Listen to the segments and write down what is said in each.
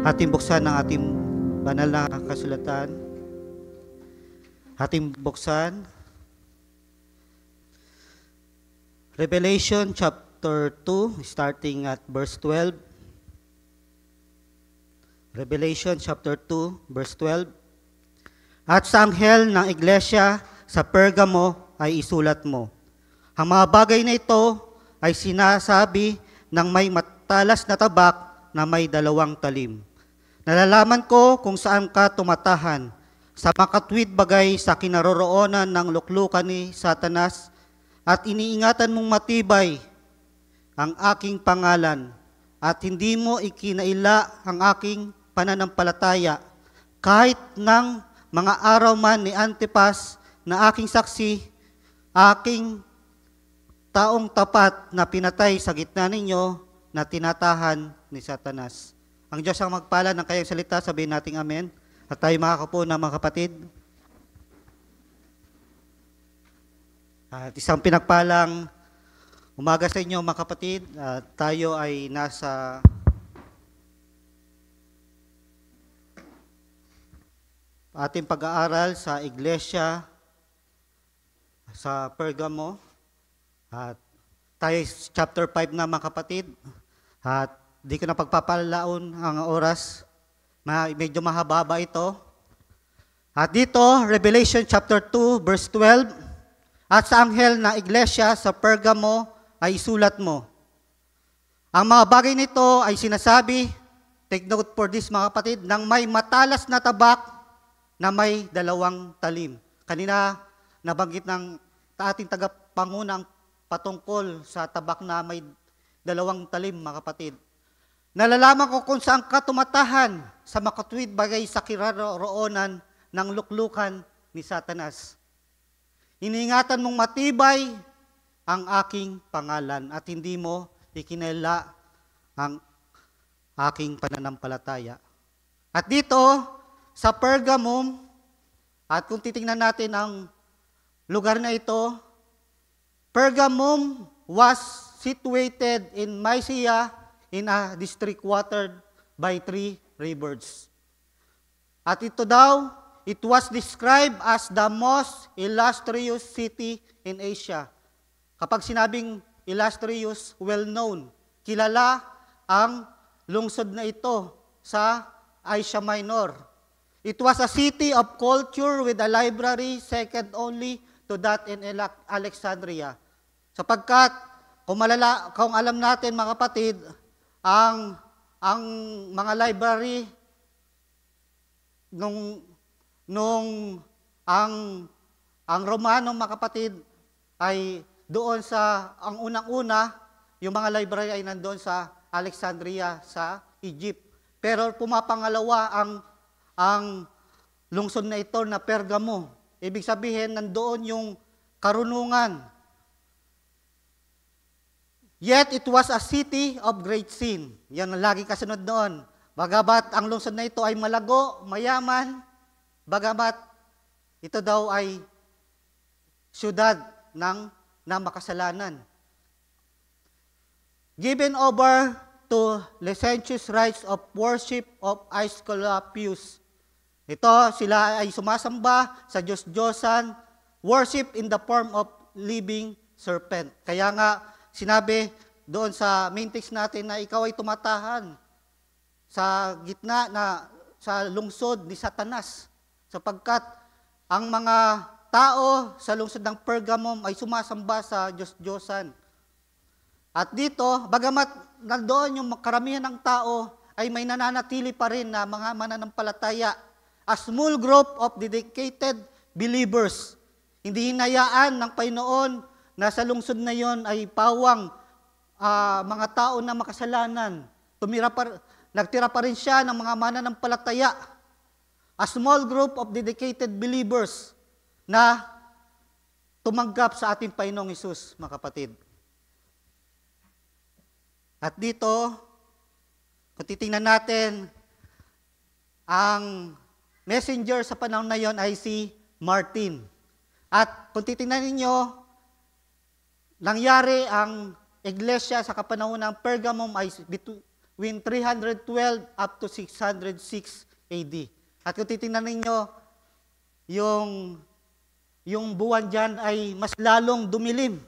Ating buksan ang ating banal na kasulatan. Ating buksan. Revelation chapter 2, starting at verse 12. Revelation chapter 2, verse 12. At sa anghel ng iglesia sa Pergamo ay isulat mo, ang mga bagay na ito ay sinasabi ng may matalas na tabak na may 2 talim. Nalalaman ko kung saan ka tumatahan, sa makatwid bagay sa kinaroroonan ng luklukan ni Satanas, at iniingatan mong matibay ang aking pangalan, at hindi mo ikinaila ang aking pananampalataya, kahit ng mga araw man ni Antipas na aking saksi, aking taong tapat na pinatay sa gitna ninyo na tinatahan ni Satanas. Ang Diyos ang magpala ng kanyang salita, sabihin nating amen. At tayo makakapo na mga kapatid. At isang pinagpalang umaga sa inyo mga kapatid. Tayo ay nasa ating pag-aaral sa iglesia sa Pergamo. At tayo chapter 5 na mga kapatid. At di ko na pagpapalaon ang oras. Medyo mahaba ito. At dito, Revelation chapter 2, verse 12. At sa anghel na iglesia sa Pergamo ay isulat mo, ang mga bagay nito ay sinasabi, take note for this mga kapatid, ng may matalas na tabak na may 2 talim. Kanina, nabanggit ng ating tagapangunang patungkol sa tabak na may 2 talim mga kapatid. Nalalaman ko kung saan ka tumatahan, sa makatwid bagay sa kinaroroonan ng luklukan ni Satanas. Iniingatan mong matibay ang aking pangalan at hindi mo ikinela ang aking pananampalataya. At dito, sa Pergamum, at kung titingnan natin ang lugar na ito, Pergamum was situated in Mysia, in a district watered by 3 rivers. At ito daw, it was described as the most illustrious city in Asia. Kapag sinabing illustrious, well-known, kilala ang lungsod na ito sa Asia Minor. It was a city of culture with a library second only to that in Alexandria. Sapagkat, kung alam natin mga kapatid, ang mga library nung ang Romano mga kapatid ay doon sa ang unang-una, yung mga library ay nandoon sa Alexandria sa Egypt. Pero pumapangalawa ang lungsod na ito na Pergamo. Ibig sabihin nandoon yung karunungan. Yet it was a city of great sin. Yan ang lagi kasunod noon. Bagamat ang lungsod na ito ay malago, mayaman, bagamat ito daw ay siyudad ng makasalanan. Given over to licentious rites of worship of Aesculapius. Ito, sila ay sumasamba sa Diyos-Diyosan, worship in the form of living serpent. Kaya nga, sinabi doon sa main text natin na ikaw ay tumatahan sa gitna sa lungsod ni Satanas, sapagkat ang mga tao sa lungsod ng Pergamum ay sumasamba sa Diyos-Diyosan. At dito, bagamat nandoon yung karamihan ng tao, ay may nananatili pa rin na mga mananampalataya, a small group of dedicated believers. Hindi hinayaan ng Panginoon na sa lungsod na yon ay pawang mga tao na makasalanan. Nagtira pa rin siya ng mga mananampalataya. A small group of dedicated believers na tumanggap sa ating Panginoong Hesus, mga kapatid. At dito, kung titingnan natin, ang messenger sa panahon na yon ay si Martin. At kung titingnan ninyo, nangyari ang iglesia sa kapanahon ng Pergamum ay between 312 up to 606 AD. At kung titingnan ninyo, yung buwan dyan ay mas lalong dumilim.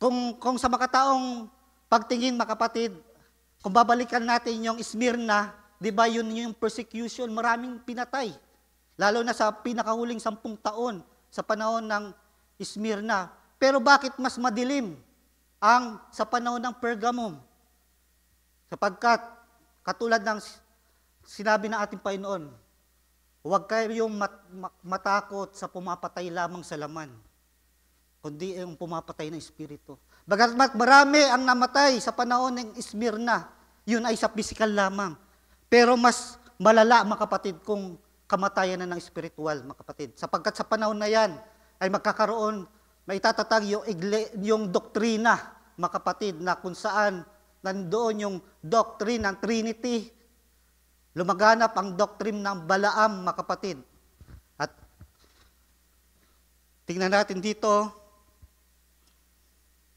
Kung sa makataong pagtingin, mga kapatid, kung babalikan natin yung Smyrna, di ba yun yung persecution, maraming pinatay. Lalo na sa pinakahuling 10 taon sa panahon ng Smyrna. Pero bakit mas madilim ang sa panahon ng Pergamum? Sapagkat, katulad ng sinabi ng ating Panginoon, huwag kayong matakot sa pumapatay lamang sa laman, kundi yung pumapatay ng Espiritu. Bagamat marami ang namatay sa panahon ng Smyrna, yun ay sa pisikal lamang. Pero mas malala, mga kapatid, kung kamatayan na ng spiritual, mga kapatid. Sapagkat sa panahon na yan, ay magkakaroon, may tatatag yung doktrina, mga kapatid, na kung saan nandoon yung doctrine ng Trinity, lumaganap ang doctrine ng Balaam, mga kapatid. At tingnan natin dito,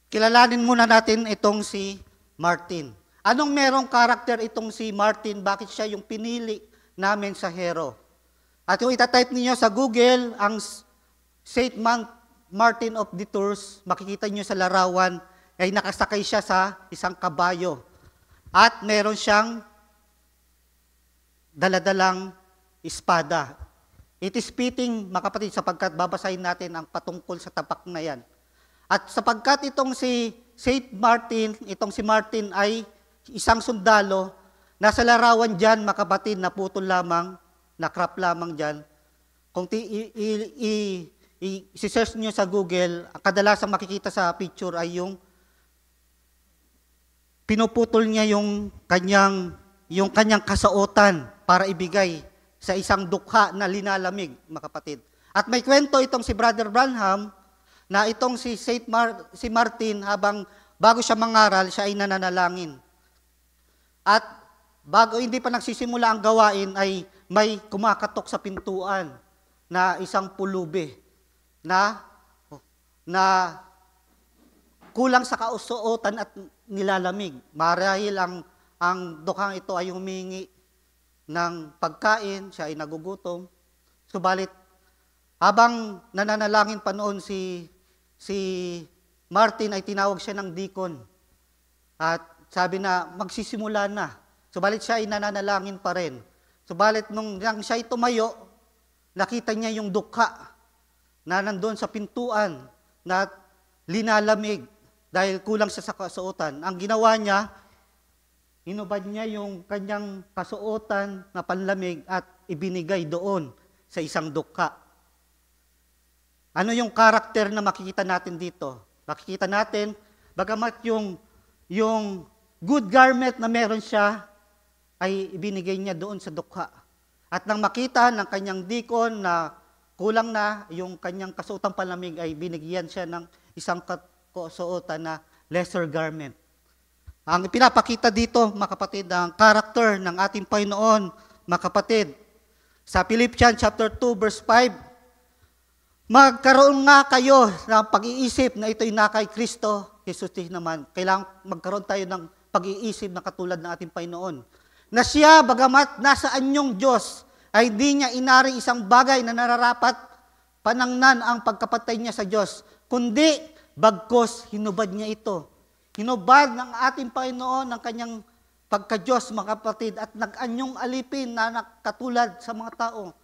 kilalanin muna natin itong si Martin. Anong merong karakter itong si Martin? Bakit siya yung pinili namin sa hero? At kung itatype niyo sa Google ang Saint Martin of the Tours, makikita niyo sa larawan ay nakasakay siya sa isang kabayo. At meron siyang daladalang espada. It is fitting, mga kapatid, sapagkat babasahin natin ang patungkol sa tapak na yan. At sapagkat itong si Saint Martin, itong si Martin ay isang sundalo, nasa larawan dyan, mga kapatid, na putol lamang, na crop lamang dyan. Kung i-search nyo sa Google, kadalasang makikita sa picture ay yung pinuputol niya yung kanyang kasuotan para ibigay sa isang dukha na linalamig, mga kapatid. At may kwento itong si Brother Branham na itong si si Martin, bago siya mangaral, siya ay nananalangin. At bago hindi pa nagsisimula ang gawain ay may kumakatok sa pintuan na isang pulubi na kulang sa kausuotan at nilalamig. Marahil ang dukhang ito ay humingi ng pagkain, siya ay nagugutom. Subalit, habang nananalangin pa noon si Martin, ay tinawag siya ng deacon. At sabi na, magsisimula na. Subalit siya ay nananalangin pa rin. Subalit nung siya ay tumayo, nakita niya yung dukha na nandun sa pintuan na linalamig dahil kulang sa kasuotan. Ang ginawa niya, hinubad niya yung kanyang kasuotan na panlamig at ibinigay doon sa isang dukha. Ano yung karakter na makikita natin dito? Makikita natin, bagamat yung good garment na meron siya, ay ibinigay niya doon sa dukha. At nang makita ng kanyang deacon na kulang na yung kanyang kasuotang panlamig, ay binigyan siya ng isang kasuotan na lesser garment. Ang pinapakita dito, mga kapatid, ang karakter ng ating Panginoon, mga kapatid. Sa Philippians chapter 2, verse 5, magkaroon nga kayo ng pag-iisip na ito'y na kay Kristo, Jesus naman. Kailangan magkaroon tayo ng pag-iisip na katulad ng ating Panginoon. Na siya, bagamat nasa anyong Diyos, ay di niya inari isang bagay na nararapat panangnan ang pagkapatay niya sa Diyos, kundi bagkos hinubad niya ito. Hinubad ng ating Panginoon ng kanyang pagka-Diyos, mga kapatid, at nag-anyong alipin na katulad sa mga tao.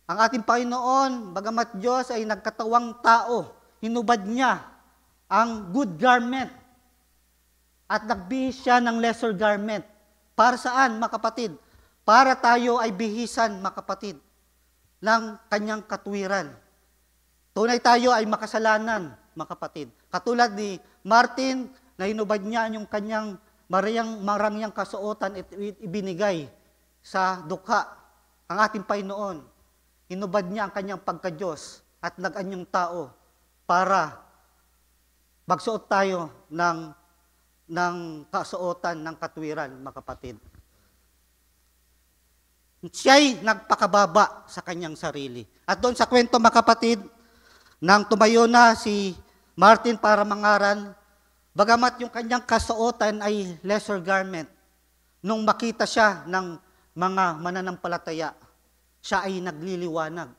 Ang ating Panginoon, bagamat Diyos ay nagkatawang tao, hinubad niya ang good garment at nagbihis siya ng lesser garment. Para saan, mga kapatid? Para tayo ay bihisan, mga kapatid, ng kanyang katwiran. Tunay tayo ay makasalanan, mga kapatid. Katulad ni Martin, na hinubad niya yung kanyang marangyang kasuotan at ibinigay sa dukha. Ang ating Panginoon, hinubad niya ang kanyang pagka-Diyos at nag-anyong tao para magsuot tayo ng kasuotan ng katwiran, mga kapatid. Siya'y nagpakababa sa kanyang sarili. At doon sa kwento, mga kapatid, nang tumayo na si Martin para mangaral, Bagamat yung kanyang kasuotan ay lesser garment, nung makita siya ng mga mananampalataya, siya ay nagliliwanag.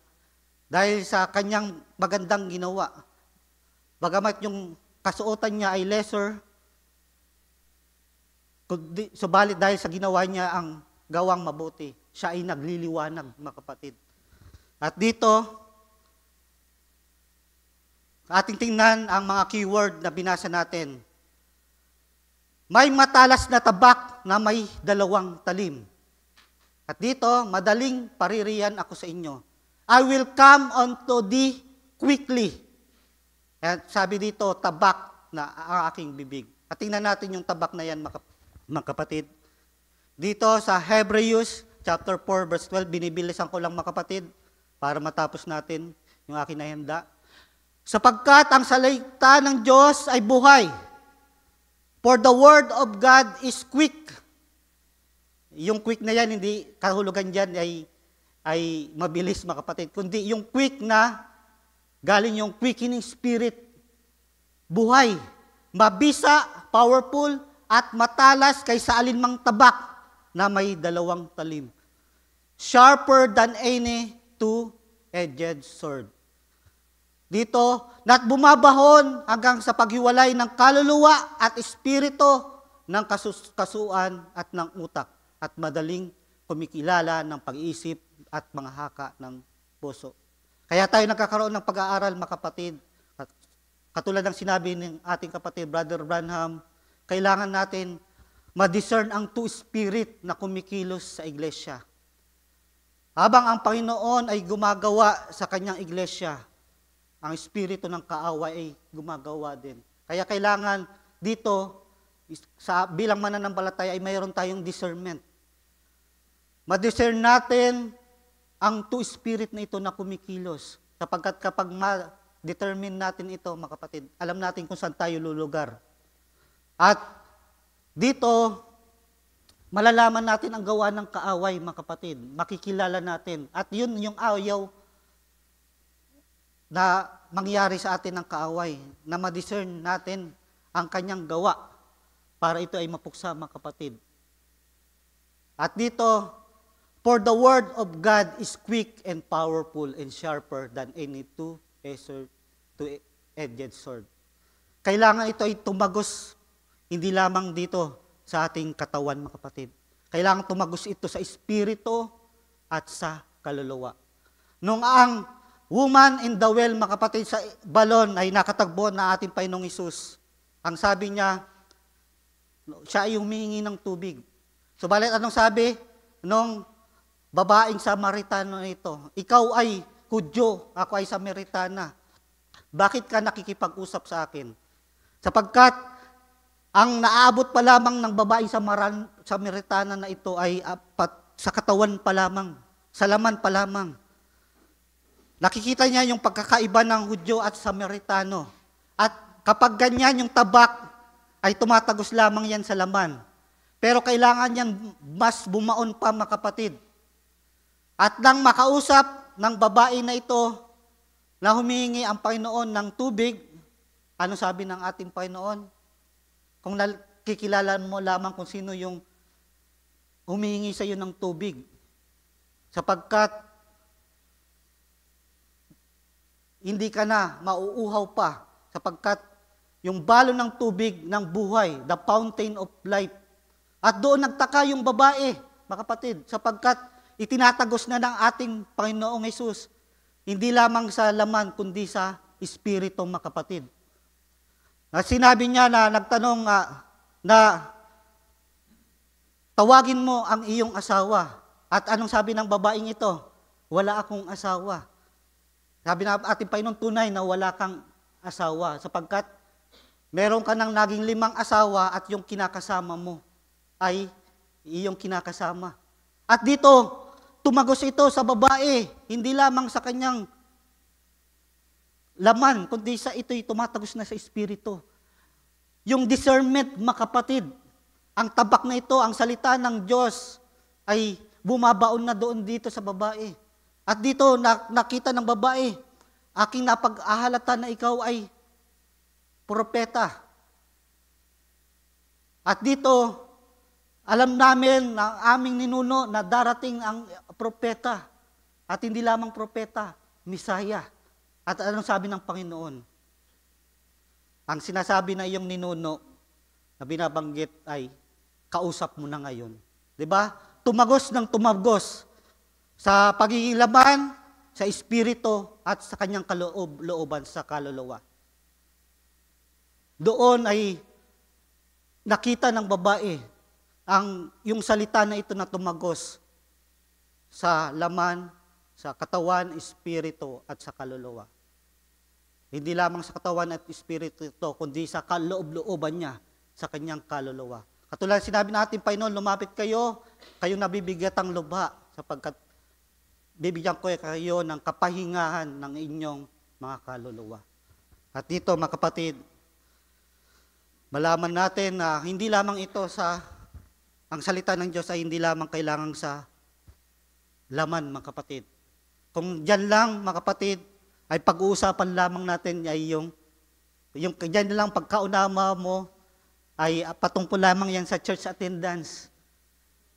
Dahil sa kanyang magandang ginawa. Bagamat yung kasuotan niya ay lesser, subalit dahil sa ginawa niya ang gawang mabuti, siya ay nagliliwanag, mga kapatid. At dito, ating tingnan ang mga keyword na binasa natin. May matalas na tabak na may 2 talim. At dito, madaling paririyan ako sa inyo. I will come unto thee quickly. At sabi dito, tabak na ang aking bibig. At tingnan natin yung tabak na yan, mga kapatid. Dito sa Hebrews chapter 4 verse 12, binibilisan ko lang, mga kapatid, para matapos natin yung aking nahanda. Sapagkat ang salita ng Diyos ay buhay. For the word of God is quick. Yung quick na yan, hindi kahulugan dyan ay mabilis, mga kapatid. Kundi yung quick na galing yung quickening spirit. Buhay, mabisa, powerful, at matalas kaysa alinmang tabak na may 2 talim. Sharper than any two-edged sword. Dito, na't bumabahon hanggang sa paghiwalay ng kaluluwa at espiritu ng kasuan at ng utak at madaling kumikilala ng pag-iisip at mga haka ng puso. Kaya tayo nagkakaroon ng pag-aaral, mga kapatid. Katulad ng sinabi ng ating kapatid, Brother Branham, kailangan natin ma-discern ang two spirit na kumikilos sa iglesia. Habang ang Panginoon ay gumagawa sa kanyang iglesia, ang espiritu ng kaaway ay gumagawa din. Kaya kailangan dito, bilang mananampalataya, ay mayroon tayong discernment. Ma-discern natin ang two spirit na ito na kumikilos. Sapagkat kapag ma-determine natin ito, mga kapatid, alam natin kung saan tayo lulugar. At dito, malalaman natin ang gawa ng kaaway, mga kapatid. Makikilala natin. At yun yung ayaw na mangyari sa atin ng kaaway, na ma-discern natin ang kanyang gawa para ito ay mapuksa, mga kapatid. At dito, for the word of God is quick and powerful and sharper than any two-edged sword. Kailangan ito ay tumagos, hindi lamang dito sa ating katawan, mga kapatid. Kailangan tumagos ito sa espiritu at sa kaluluwa. Nung ang woman in the well, mga kapatid, sa balon ay nakatagbo na ating Panginoong Hesus. Ang sabi niya, siya ay humihingi ng tubig. Subalit anong sabi nung babaeng Samaritano ito? Ikaw ay Hudyo, ako ay Samaritana. Bakit ka nakikipag-usap sa akin? Sapagkat ang naaabot pa lamang ng babaeng Samaritana na ito ay sa katawan pa lamang, sa laman pa lamang. Nakikita niya yung pagkakaiba ng Hudyo at Samaritano. At kapag ganyan yung tabak, ay tumatagos lamang yan sa laman. Pero kailangan yan mas bumaon pa, mga kapatid. At nang makausap ng babae na ito, na humihingi ang Panginoon ng tubig, ano sabi ng ating Panginoon? Kung nakikilala mo lamang kung sino yung humihingi sa iyo ng tubig. Sapagkat hindi ka na mauuhaw pa sapagkat yung balon ng tubig ng buhay, the fountain of life. At doon nagtaka yung babae, mga kapatid, sapagkat itinatagos na ng ating Panginoong Hesus, hindi lamang sa laman, kundi sa espiritu, mga kapatid. At sinabi niya na nagtanong na tawagin mo ang iyong asawa. At anong sabi ng babaeng ito? Wala akong asawa. Sabi na ating Panginoon, tunay na wala kang asawa sapagkat meron ka ng naging 5 asawa at yung kinakasama mo ay iyong kinakasama. At dito, tumagos ito sa babae, hindi lamang sa kanyang laman, kundi sa ito'y tumatagos na sa espiritu. Yung discernment, mga kapatid, ang tabak na ito, ang salita ng Diyos ay bumabaon na doon dito sa babae. At dito, nakita ng babae, aking napag-ahalata na ikaw ay propeta. At dito, alam namin na aming ninuno na darating ang propeta. At hindi lamang propeta, Misaya. At anong sabi ng Panginoon? Ang sinasabi na iyong ninuno na binabanggit ay, kausap mo na ngayon. 'Di ba? Tumagos ng tumagos sa pagiging laman, sa espiritu, at sa kanyang kaloob-looban sa kaluluwa. Doon ay nakita ng babae yung salita na ito na tumagos sa laman, sa katawan, espiritu, at sa kaluluwa. Hindi lamang sa katawan at espiritu ito, kundi sa kaloob-looban niya, sa kanyang kaluluwa. Katulad sinabi natin, Panginoon, lumapit kayo, kayong nabibigatang lubha, sapagkat bibigyan ko kayo ng kapahingahan ng inyong mga kaluluwa. At dito, mga kapatid, malaman natin na hindi lamang ito ang salita ng Diyos ay hindi lamang kailangan sa laman, mga kapatid. Kung dyan lang, mga kapatid, ay pag-uusapan lamang natin ay yung dyan lang pagkaunama mo, ay patungkol lamang yan sa church attendance.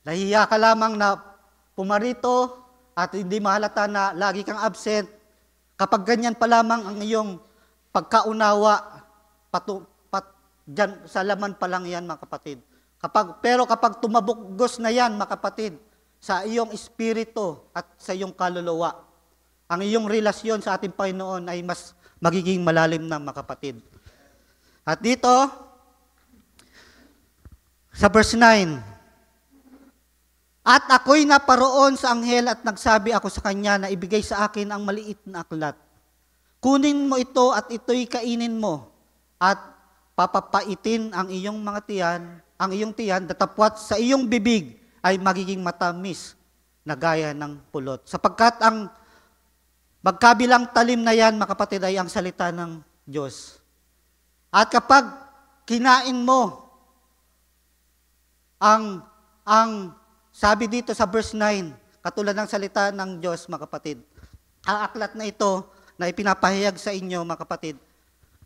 Nahiya ka lamang na pumarito at hindi mahalata na lagi kang absent. Kapag ganyan pa lamang ang iyong pagkaunawa, dyan, sa laman pa lang yan, mga kapatid. Pero kapag tumabugos na yan, mga kapatid, sa iyong espiritu at sa iyong kaluluwa, ang iyong relasyon sa ating Panginoon ay mas magiging malalim na, mga kapatid. At dito, sa verse 9, at ako'y naparoon sa anghel at nagsabi ako sa kanya na ibigay sa akin ang maliit na aklat. Kunin mo ito at ito'y kainin mo at papapaitin ang iyong mga tiyan, ang iyong tiyan, datapwat sa iyong bibig ay magiging matamis na gaya ng pulot. Sapagkat ang magkabilang talim na yan, mga kapatid, ay ang salita ng Diyos. At kapag kinain mo ang sabi dito sa verse 9, katulad ng salita ng Diyos, mga kapatid, ang aklat na ito na ipinapahayag sa inyo, mga kapatid,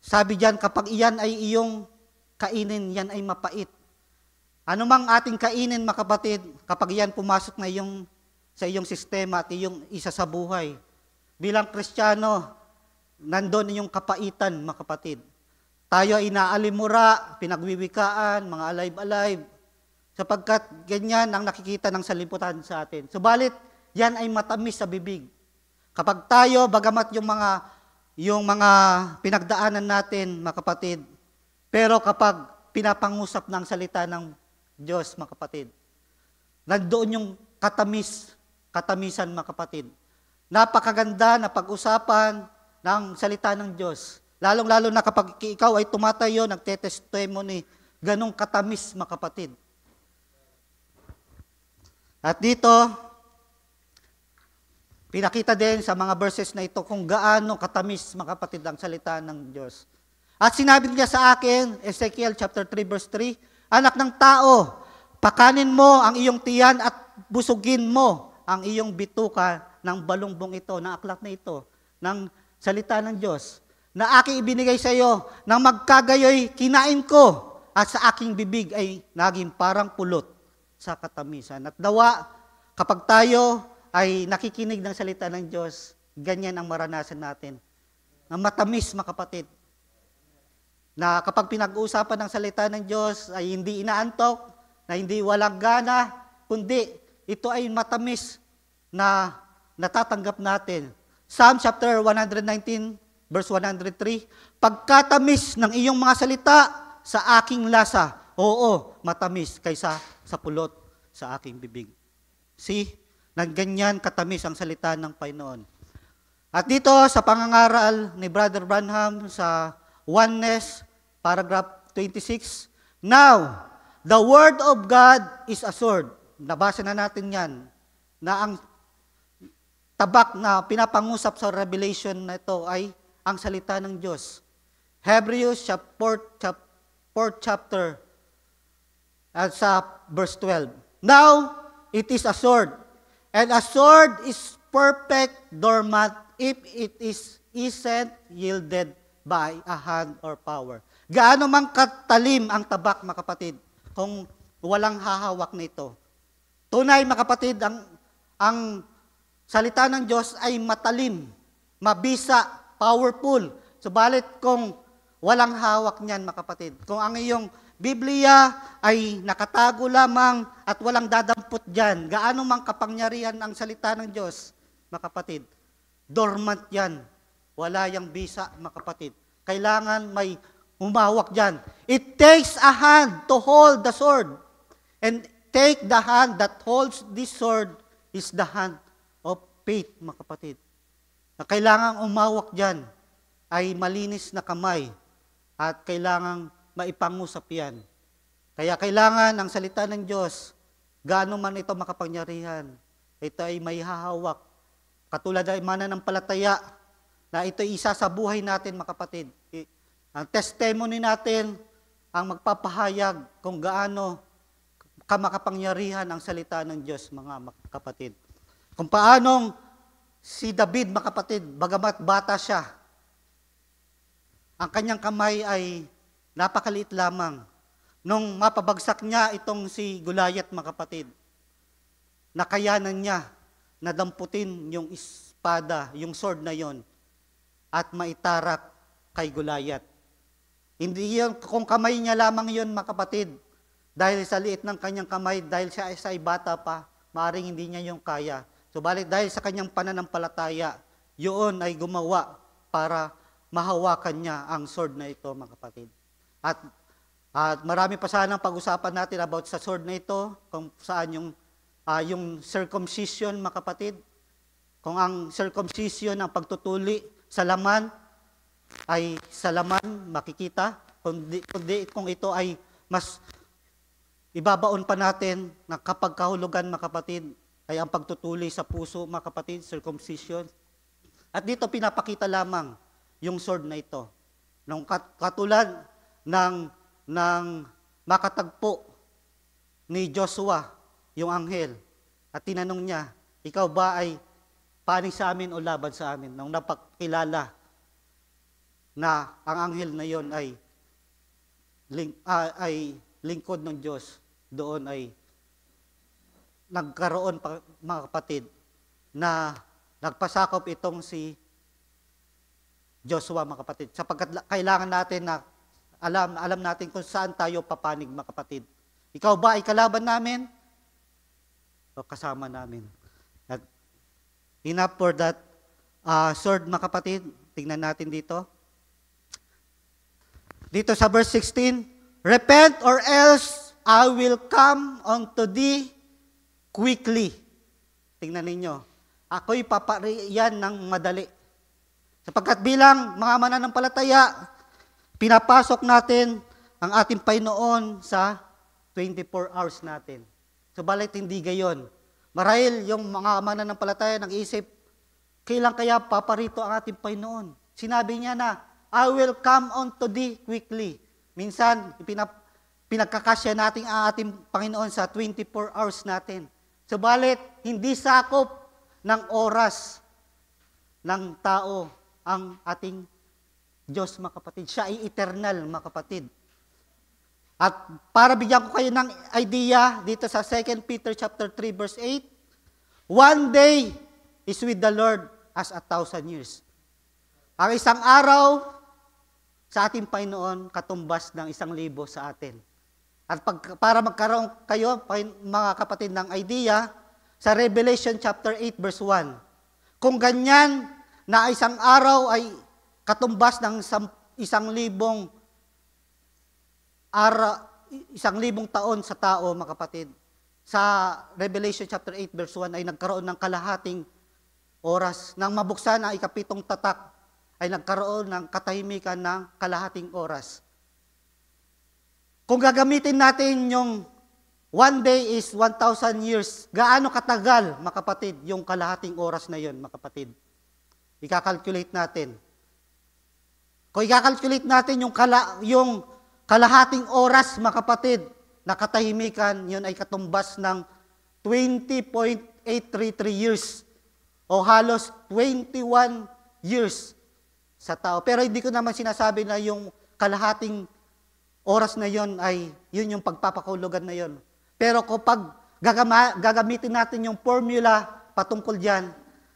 sabi diyan, kapag iyan ay iyong kainin, yan ay mapait. Ano mang ating kainin, mga kapatid, kapag iyan pumasok na sa iyong sistema at iyong isa sa buhay, bilang Kristiyano, nandun yung kapaitan, mga kapatid. Tayo ay inaalimura, pinagwiwikaan, mga alive-alive, sapagkat ganyan ang nakikita ng saliputan sa atin. Subalit, yan ay matamis sa bibig. Kapag tayo, bagamat yung mga pinagdaanan natin, mga kapatid, pero kapag pinapangusap ng salita ng Diyos, mga kapatid, nandoon yung katamisan, mga kapatid. Napakaganda na pag-usapan ng salita ng Diyos. Lalong-lalo na kapag ikaw ay tumatayo, nagtetestimony, ganong katamis, mga kapatid. At dito, pinakita din sa mga verses na ito kung gaano katamis, mga kapatid, ang salita ng Diyos. At sinabi niya sa akin, Ezekiel chapter 3 verse 3, anak ng tao, pakanin mo ang iyong tiyan at busugin mo ang iyong bituka ng balumbong ito, ng aklat na ito, ng salita ng Diyos, na aking ibinigay sa iyo, nang magkagayoy kinain ko, at sa aking bibig ay naging parang pulot sa katamisan. At dawa, kapag tayo ay nakikinig ng salita ng Diyos, ganyan ang maranasan natin. Ang matamis, mga kapatid, na kapag pinag-uusapan ng salita ng Diyos ay hindi inaantok, na hindi walang gana, kundi ito ay matamis na natatanggap natin. Psalm chapter 119, verse 103, pagkatamis ng iyong mga salita sa aking lasa, oo, matamis kaysa sa pulot sa aking bibig. See, nagganyan katamis ang salita ng Panginoon. At dito sa pangangaral ni Brother Branham sa Oneness, paragraph 26, now, the Word of God is a sword. Nabasa na natin yan, na ang tabak na pinapangusap sa Revelation na ito ay ang salita ng Diyos. Hebrews 4th chapter at sa verse 12. Now, it is a sword, and a sword is perfect doormat if it isn't yielded by a hand or power. Gaano mang katalim ang tabak, mga kapatid, kung walang hahawak nito. Tunay, mga kapatid, ang salita ng Diyos ay matalim, mabisa, powerful. Subalit kung walang hawak niyan, mga kapatid, kung ang iyong Biblia ay nakatago lamang at walang dadampot diyan, gaano mang kapangyarihan ang salita ng Diyos, mga kapatid, dormant yan. Wala yang bisa, mga kapatid. Kailangan may humawak diyan. It takes a hand to hold the sword. And take the hand that holds this sword is the hand of faith, mga kapatid. Na kailangan umawak diyan ay malinis na kamay at kailangan maipangusap yan. Kaya kailangan ang salita ng Diyos, gaano man ito makapangyarihan, ito ay may hahawak. Katulad ay mananampalataya na ito ay isa sa buhay natin, mga kapatid. Ang testimony natin ang magpapahayag kung gaano kamakapangyarihan ang salita ng Diyos, mga kapatid. Kung paanong si David, mga kapatid, bagamat bata siya, ang kanyang kamay ay napakaliit lamang. Nung mapabagsak niya itong si Goliath, mga kapatid, nakayanan niya na damputin yung espada, yung sword na yon, at maitarak kay Goliath. Hindi yun, kung kamay niya lamang yun, mga kapatid, dahil sa liit ng kanyang kamay, dahil siya ay bata pa, maaaring hindi niya yung kaya. Subalit dahil sa kanyang pananampalataya, yun ay gumawa para mahawakan niya ang sword na ito, mga kapatid. At marami pa sanang pag-usapan natin about sa sword na ito, kung saan yung circumcision, mga kapatid. Kung ang circumcision, ang pagtutuli sa laman, ay sa laman makikita. Kung ito ay mas ibabaon pa natin na kapag kahulugan, mga kapatid, ay ang pagtutuli sa puso, mga kapatid, circumcision. At dito pinapakita lamang yung sword na ito. Nung katulad ng makatagpo ni Joshua, yung anghel, at tinanong niya, ikaw ba ay panig sa amin o laban sa amin? Nung napakilala na ang anghel na yon ay lingkod ng Diyos, doon ay nagkaroon pa, mga kapatid, na nagpasakop itong si Joshua, mga kapatid. Sapagkat kailangan natin na alam natin kung saan tayo papanig, mga kapatid. Ikaw ba ay kalaban namin? O kasama namin? At enough for that sword, mga kapatid. Tingnan natin dito. Dito sa verse 16, repent or else I will come unto thee quickly. Tingnan ninyo. Ako'y papariyan ng madali. Sapagkat bilang mga mananampalataya, pinapasok natin ang ating Panginoon sa 24 hours natin. Subalit hindi gayon. Marahil yung mga mananampalataya nag-iisip, kailan kaya paparito ang ating Panginoon? Sinabi niya na, I will come unto thee quickly. Minsan, pinagkakasya natin ang ating Panginoon sa 24 hours natin. Subalit, hindi sakop ng oras ng tao ang ating Diyos, mga kapatid. Siya ay eternal, mga kapatid. At para bigyan ko kayo ng idea, dito sa 2 Peter chapter 3, verse 8, one day is with the Lord as 1,000 years. Ang isang araw sa ating Panginoon, katumbas ng 1,000 sa atin. At para magkaroon kayo, mga kapatid, ng idea, sa Revelation chapter 8, verse 1, kung ganyan na isang araw ay katumbas ng 1,000 taon sa tao, mga kapatid, sa Revelation chapter 8, verse 1, ay nagkaroon ng kalahating oras. Nang mabuksan ang ikapitong tatak, ay nagkaroon ng katahimikan ng kalahating oras. Kung gagamitin natin yung one day is 1,000 years, gaano katagal, mga kapatid, yung kalahating oras na yun, mga kapatid? Ika-calculate natin. Kung ika-calculate natin yung kalahating oras, mga kapatid, na katahimikan, yun ay katumbas ng 20.833 years o halos 21 years sa tao. Pero hindi ko naman sinasabi na yung kalahating oras na yon ay yun yung pagpapakahulugan na yun. Pero kapag gagamitin natin yung formula patungkol dyan,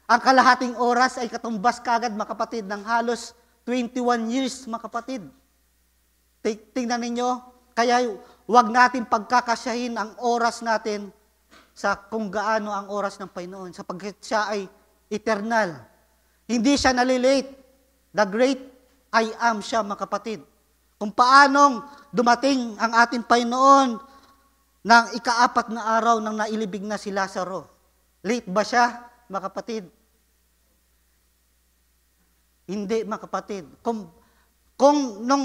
ang kalahating oras ay katumbas kagad, mga kapatid, ng halos 21 years, mga kapatid. Tingnan ninyo, kaya huwag natin pagkakasyahin ang oras natin sa kung gaano ang oras ng Panginoon, sapagkat siya ay eternal. Hindi siya nalilate. The great I am siya, mga kapatid. Kung paanong dumating ang ating Panginoon ng ika-4 na araw nang nailibing na si Lazaro. Late ba siya, mga kapatid? Hindi, mga kapatid. Kung nung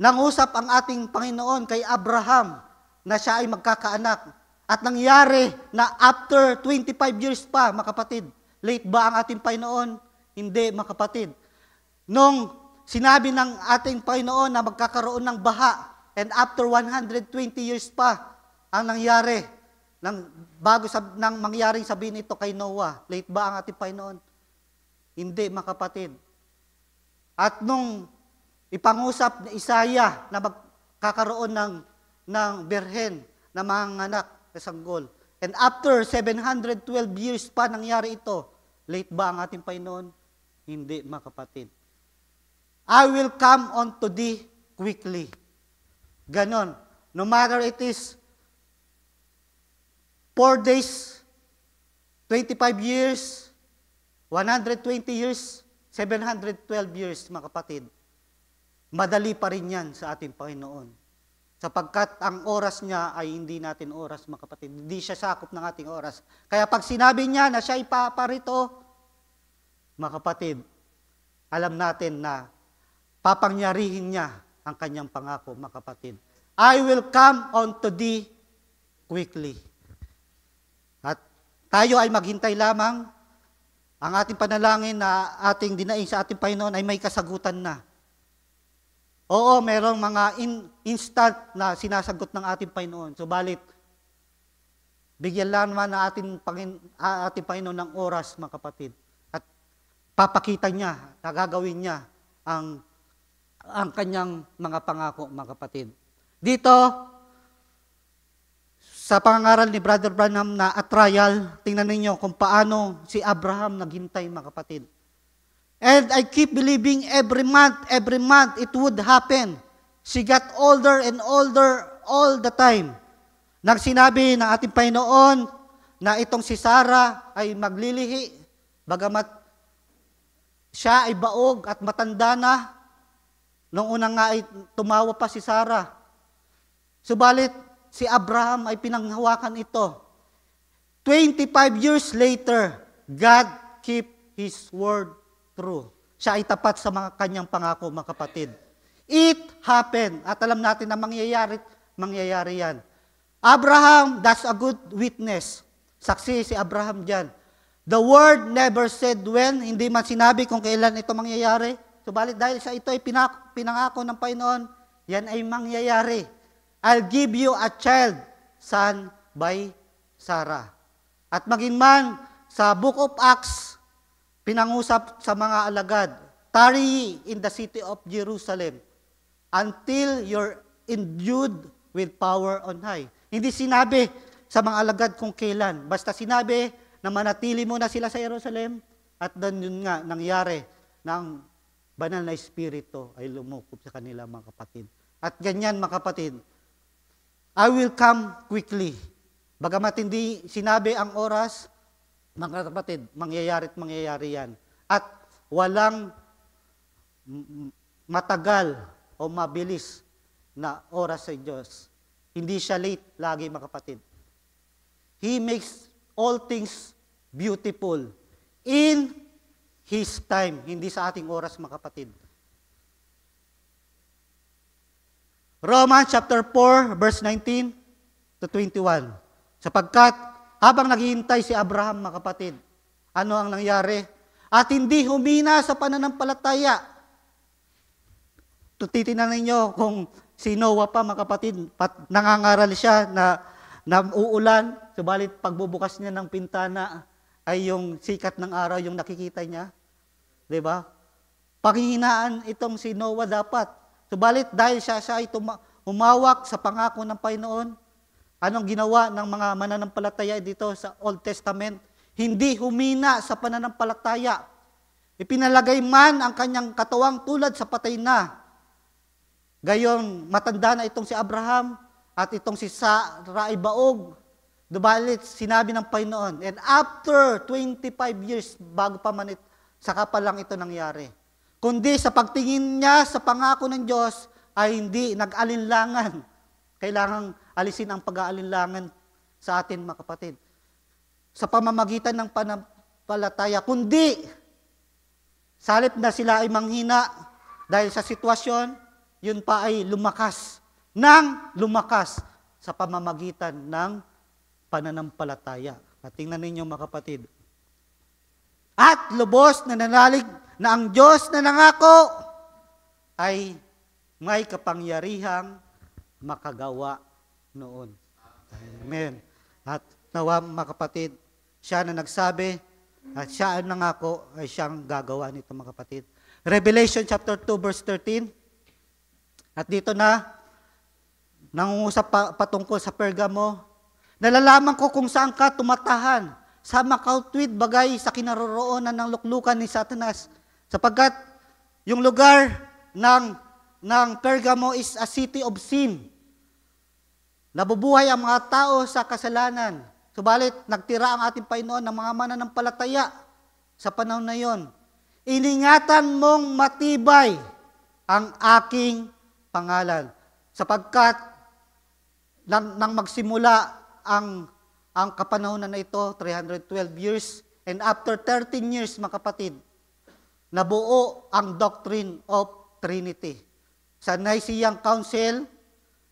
nangusap ang ating Panginoon kay Abraham na siya ay magkakaanak at nangyari na after 25 years pa, mga kapatid, late ba ang ating Panginoon? Hindi, mga kapatid. Nung sinabi ng ating Panginoon na magkakaroon ng baha, and after 120 years pa ang nangyari, bago nang mangyaring sabihin ito kay Noah, late ba ang ating Panginoon? Hindi, mga kapatid. At nung ipangusap ni Isaiah na magkakaroon ng birhen na mga anak na sanggol, and after 712 years pa nangyari ito, late ba ang ating Panginoon? Hindi, mga kapatid. I will come unto thee quickly. Ganon. No matter it is 4 days, 25 years, 120 years, 712 years, mga kapatid, madali pa rin yan sa ating Panginoon. Sapagkat ang oras niya ay hindi natin oras, mga kapatid. Hindi siya sakop ng ating oras. Kaya pag sinabi niya na siya ipaparito, mga kapatid, alam natin na papangyarihin niya ang kanyang pangako, mga kapatid. I will come unto thee quickly. At tayo ay maghintay lamang. Ang ating panalangin na ating dinaing sa ating Panginoon ay may kasagutan na. Oo, merong mga instant na sinasagot ng ating Panginoon. Subalit, bigyan lang naman ng ating Panginoon ng oras, mga kapatid. At papakita niya, gagawin niya ang kanyang mga pangako, mga kapatid. Dito, sa pangangaral ni Brother Branham na a trial, tingnan ninyo kung paano si Abraham naghintay, mga kapatid. And I keep believing every month it would happen. She got older and older all the time. Nang sinabi ng ating Panginoon na itong si Sarah ay maglilihi, bagamat siya ay baog at matanda na, nung unang nga ay tumawa pa si Sarah. Subalit, si Abraham ay pinanghawakan ito. 25 years later, God keep His word true. Siya ay tapat sa mga kanyang pangako, mga kapatid. It happened. At alam natin na mangyayari yan. Abraham, that's a good witness. Saksi si Abraham dyan. The word never said when, hindi man sinabi kung kailan ito mangyayari. Subalit dahil sa ito ay pinangako ng Panginoon, yan ay mangyayari. I'll give you a child, son by Sarah. At maging man sa Book of Acts, pinangusap sa mga alagad, tarry in the city of Jerusalem until you're endued with power on high. Hindi sinabi sa mga alagad kung kailan. Basta sinabi na manatili muna sila sa Jerusalem at doon yun nga nangyari ng banal na espiritu ay lumukob sa kanila, mga kapatid. At ganyan, mga kapatid, I will come quickly. Bagamat hindi sinabi ang oras, mga kapatid, mangyayari yan. At walang matagal o mabilis na oras sa Diyos. Hindi siya late lagi, mga kapatid. He makes all things beautiful in His time, hindi sa ating oras, mga kapatid. Romans chapter 4, verse 19 to 21. Sapagkat habang naghihintay si Abraham, mga kapatid, ano ang nangyari? At hindi humina sa pananampalataya. Titinan ninyo kung si Noah pa, mga kapatid, nangangaral siya na uulan, subalit pagbubukas niya ng pintana ay yung sikat ng araw yung nakikita niya. Diba? Panghihinaan itong si Noah dapat. Subalit dahil siya ay humawak sa pangako ng Panginoon. Anong ginawa ng mga mananampalataya dito sa Old Testament? Hindi humina sa pananampalataya. Ipinalagay man ang kanyang katawang tulad sa patay na. Gayon, matanda na itong si Abraham at itong si Sarah ay baog. Dubalit, sinabi ng Panginoon, and after 25 years, bago pa man saka pa lang ito nangyari. Kundi sa pagtingin niya sa pangako ng Diyos, ay hindi nag-alinlangan. Kailangang alisin ang pag-aalinlangan sa atin, mga kapatid. Sa pamamagitan ng pananampalataya, kundi sa halip na sila ay manghina dahil sa sitwasyon, yun pa ay lumakas sa pamamagitan ng pananampalataya. At tingnan ninyo, mga kapatid. At lubos na nanalig na ang Diyos na nangako ay may kapangyarihang makagawa noon. Amen. At nawa, mga kapatid, siya na nagsabi at siya ang nangako ay siyang gagawa nito, mga kapatid. Revelation chapter 2 verse 13. At dito na nangungusap patungkol sa Pergamo. Nalalaman ko kung saan ka tumatahan sa makautwid bagay sa kinaroroonan ng luklukan ni Satanas, sapagkat yung lugar ng Pergamo is a city of sin. Nabubuhay ang mga tao sa kasalanan. Subalit, nagtira ang ating Panginoon ng mga mananampalataya sa panahon na yon. Iningatan mong matibay ang aking pangalan. Sapagkat, nang magsimula ang kapanahonan na ito, 312 years, and after 13 years, mga kapatid, nabuo ang doctrine of Trinity. Sa Nicene Council,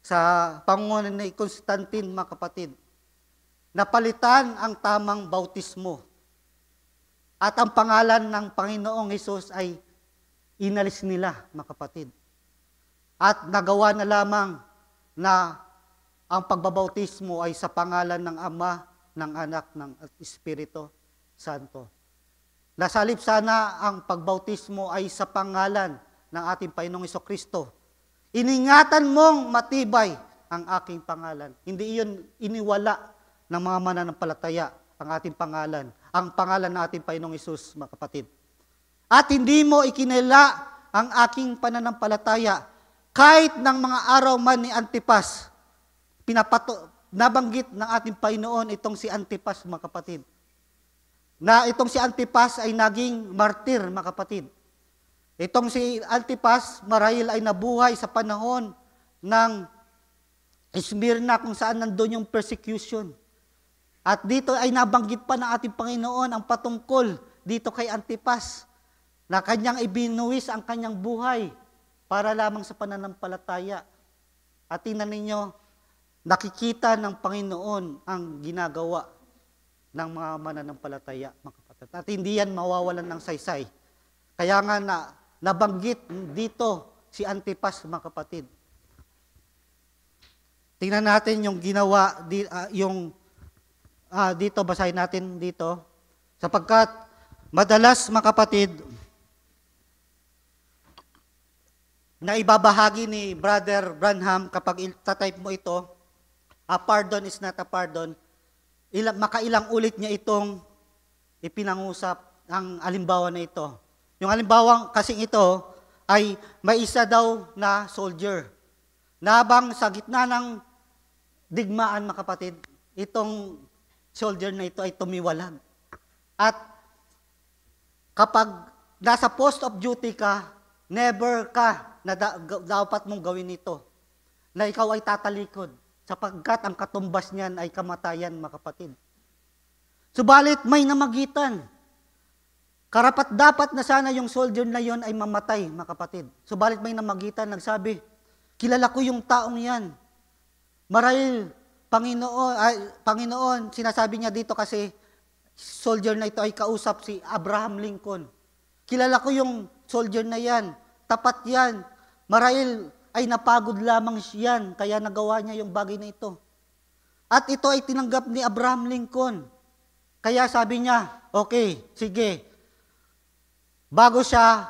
sa pangunan ni Constantine, mga kapatid, napalitan ang tamang bautismo. At ang pangalan ng Panginoong Hesus ay inalis nila, mga kapatid. At nagawa na lamang na ang pagbabautismo ay sa pangalan ng Ama, ng Anak, ng Espiritu Santo. Nasalip sana ang pagbautismo ay sa pangalan ng ating Panginoong Hesukristo. Iningatan mong matibay ang aking pangalan. Hindi iyon iniwala ng mga mananampalataya ang ating pangalan. Ang pangalan ng ating Panginoong Hesus, mga kapatid. At hindi mo ikinila ang aking pananampalataya kahit ng mga araw man ni Antipas. Nabanggit ng ating Panginoon itong si Antipas, mga kapatid. Na itong si Antipas ay naging martir, mga kapatid. Itong si Antipas, marahil ay nabuhay sa panahon ng Smyrna kung saan nandun yung persecution. At dito ay nabanggit pa ng ating Panginoon ang patungkol dito kay Antipas na kanyang ibinuwis ang kanyang buhay para lamang sa pananampalataya. At tingnan ninyo, nakikita ng Panginoon ang ginagawa ng mga mananampalataya, mga kapatid. At hindi yan mawawalan ng saysay. Kaya nga nabanggit dito si Antipas, mga kapatid. Tingnan natin yung ginawa, dito, basahin natin dito. Sapagkat madalas, mga kapatid, na ibabahagi ni Brother Branham kapag itatype mo ito, a pardon is not a pardon, makailang ulit niya itong ipinangusap ang alimbawa na ito. Yung alimbawang kasing ito ay may isa daw na soldier. Nabang sa gitna ng digmaan, mga kapatid, itong soldier na ito ay tumiwalag. At kapag nasa post of duty ka, never ka na dapat mong gawin ito. Na ikaw ay tatalikod sapagkat ang katumbas niyan ay kamatayan, mga kapatid. Subalit may namagitan. Karapat dapat na sana yung soldier na yon ay mamatay, mga kapatid. Subalit may namagitan, nagsabi, kilala ko yung taong yan. Marahil, Panginoon, sinasabi niya dito kasi soldier na ito ay kausap si Abraham Lincoln. Kilala ko yung soldier na yan. Tapat yan. Marahil ay napagod lamang yan, kaya nagawa niya yung bagay na ito. At ito ay tinanggap ni Abraham Lincoln. Kaya sabi niya, okay, sige. Bago siya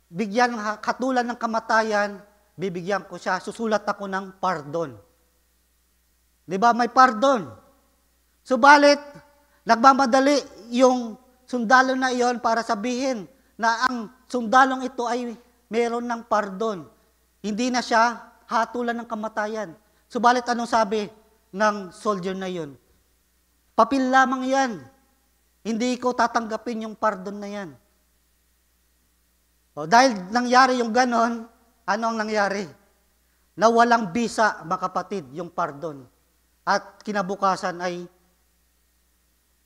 bigyan katulan ng kamatayan, bibigyan ko siya, susulat ako ng pardon. Di ba? May pardon. Subalit, nagmamadali yung sundalo na iyon para sabihin na ang sundalong ito ay meron ng pardon. Hindi na siya hatulan ng kamatayan. Subalit, anong sabi ng soldier na iyon? Papel lamang yan. Hindi ko tatanggapin yung pardon na yan. O, dahil nangyari yung ganon, ano ang nangyari? Na walang bisa, mga kapatid, yung pardon. At kinabukasan ay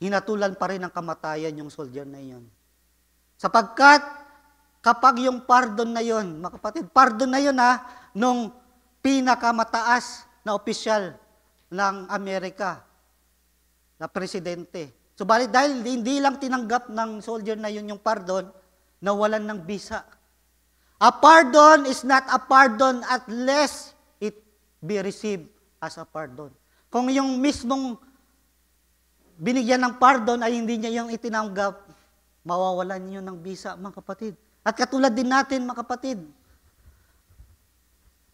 hinatulan pa rin ng kamatayan yung soldier na iyon. Sapagkat kapag yung pardon na iyon, mga kapatid, pardon na iyon nung pinakamataas na opisyal ng Amerika, na presidente. Subalit dahil hindi lang tinanggap ng soldier na yun yung pardon, nawalan ng bisa. A pardon is not a pardon unless it be received as a pardon. Kung yung mismong binigyan ng pardon ay hindi niya yung itinanggap, mawawalan niyo ng bisa, mga kapatid. At katulad din natin, mga kapatid,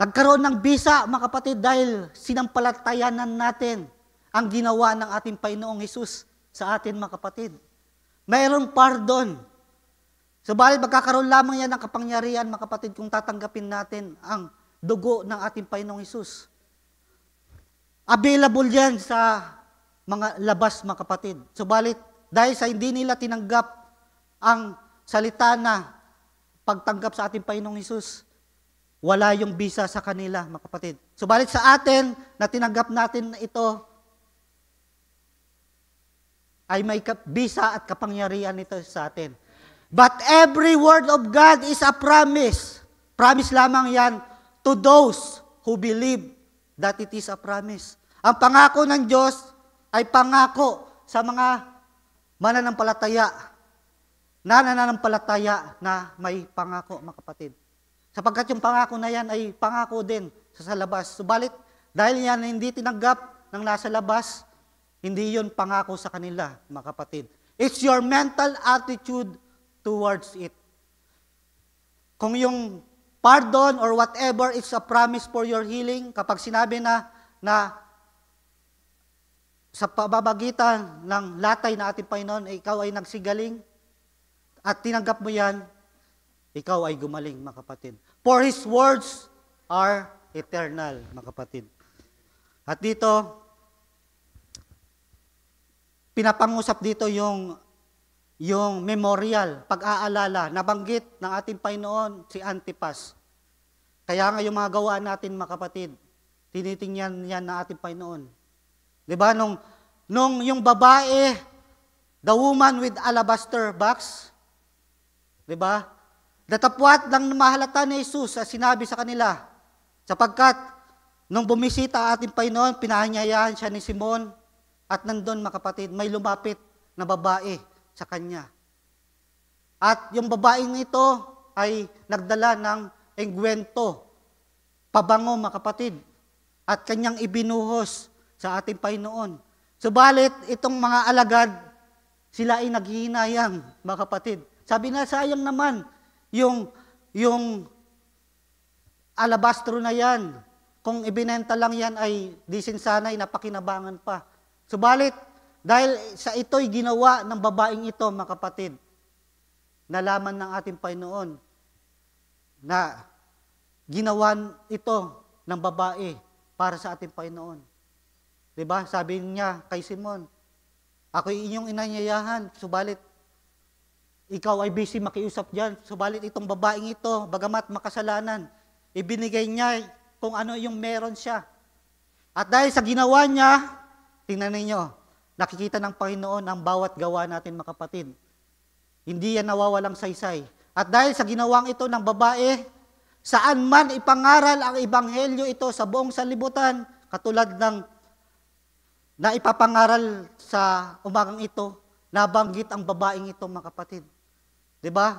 nagkaroon ng bisa, mga kapatid, dahil sinampalatayanan natin ang ginawa ng ating Panginoong Hesus sa atin, mga kapatid. Mayroong pardon. Subalit magkakaroon lamang yan ng kapangyarihan, mga kapatid, kung tatanggapin natin ang dugo ng ating Panginoong Hesus. Available yan sa mga labas, mga kapatid. Subalit, dahil sa hindi nila tinanggap ang salita na pagtanggap sa ating Panginoong Hesus, wala yung bisa sa kanila, mga kapatid. Subalit sa atin, na tinanggap natin ito, ay may bisa at kapangyarihan nito sa atin. But every word of God is a promise. Promise lamang yan to those who believe that it is a promise. Ang pangako ng Diyos ay pangako sa mga mananampalataya na may pangako, mga kapatid. Sapagkat yung pangako na yan ay pangako din sa labas. Subalit, dahil yan hindi tinanggap ng nasa labas, hindi yun pangako sa kanila, mga kapatid. It's your mental attitude towards it. Kung yung pardon or whatever is a promise for your healing, kapag sinabi na sa pababagitan ng latay na ating Panginoon, ikaw ay nagsigaling at tinanggap mo yan, ikaw ay gumaling, mga kapatid. For His words are eternal, mga kapatid. At dito, pinapangusap dito yung memorial, pag-aalala, nabanggit ng ating Panginoon si Antipas. Kaya nga yung mga gawa natin, mga kapatid, tinitingnan yan ng ating Panginoon. Di ba? Nung yung babae, the woman with alabaster box, di ba? Datapwat ng mahalata ni Jesus sa sinabi sa kanila, sapagkat nung bumisita ating Panginoon, pinahanyayahan siya ni Simon, at nandun, mga kapatid, may lumapit na babae sa kanya. At yung babaeng ito ay nagdala ng engwento, pabango, mga kapatid, at kanyang ibinuhos sa ating Panginoon. Subalit, itong mga alagad, sila ay naghihinayang, mga kapatid. Sabi na, sayang naman, yung alabastro na yan, kung ibinenta lang yan ay di sinsanay napakinabangan pa. Subalit, dahil sa ito'y ginawa ng babaeng ito, mga kapatid, nalaman ng ating Panginoon na ginawa ito ng babae para sa ating Panginoon. Diba? Sabi niya kay Simon, ako'y inyong inanyayahan, subalit ikaw ay busy makiusap dyan. Subalit itong babaeng ito, bagamat makasalanan, ibinigay niya kung ano yung meron siya. At dahil sa ginawa niya, tingnan ninyo, nakikita ng Panginoon ang bawat gawa natin, mga kapatid. Hindi yan nawawalang saysay. At dahil sa ginawang ito ng babae, saan man ipangaral ang ebanghelyo ito sa buong sanlibutan, katulad ng na ipapangaral sa umagang ito, nabanggit ang babaeng ito, mga kapatid. Diba?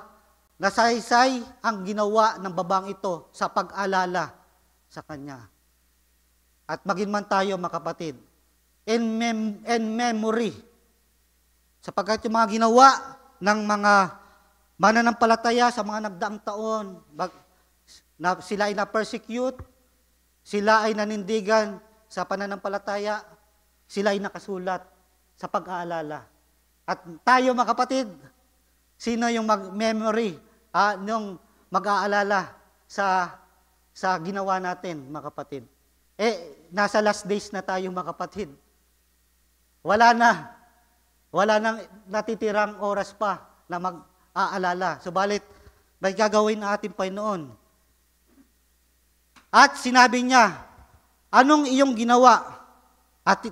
Nasaysay ang ginawa ng babaeng ito sa pag-alala sa kanya. At maging man tayo, mga kapatid, in memory. Sapagkat yung mga ginawa ng mga mananampalataya sa mga nagdaang taon, na sila ay na-persecute, sila ay nanindigan sa pananampalataya, sila ay nakasulat sa pag-aalala. At tayo mga kapatid, sino yung mag-memory, yung mag-aalala sa ginawa natin mga kapatid? Nasa last days na tayo mga kapatid. Wala nang natitirang oras pa na mag-aalala. Subalit, may gagawin na ating Panginoon. At sinabi niya, anong iyong ginawa? At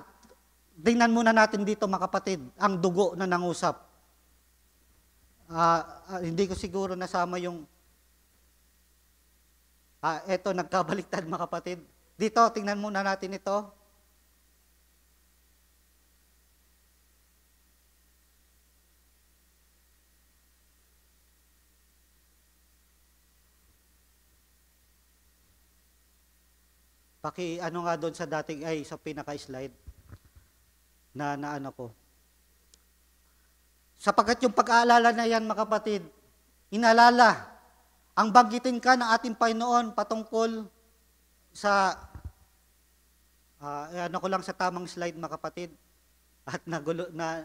tingnan muna natin dito mga kapatid, ang dugo na nangusap. Hindi ko siguro nasama yung, eto nagkabaliktad mga kapatid. Dito, tingnan muna natin ito. Ano nga doon sa dating, sa pinaka-slide na ano ko. Sapagkat yung pag-aalala na yan, mga kapatid, inalala, ang banggitin ka ng ating Panginoon patungkol sa, ano ko lang sa tamang slide, mga kapatid, at gulo na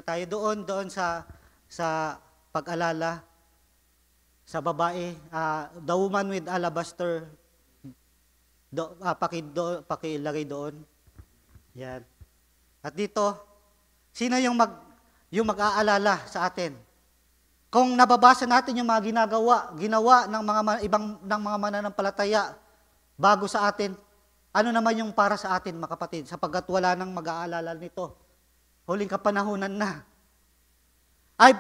tayo doon sa pag-alala sa babae, the woman with alabaster, pakilagay doon. Yan. At dito, sino yung mag-aalala sa atin? Kung nababasa natin yung mga ginawa ng mga mananampalataya bago sa atin, ano naman yung para sa atin, mga kapatid, sapagkat wala nang mag-aalala nito. Huling kapanahunan na. I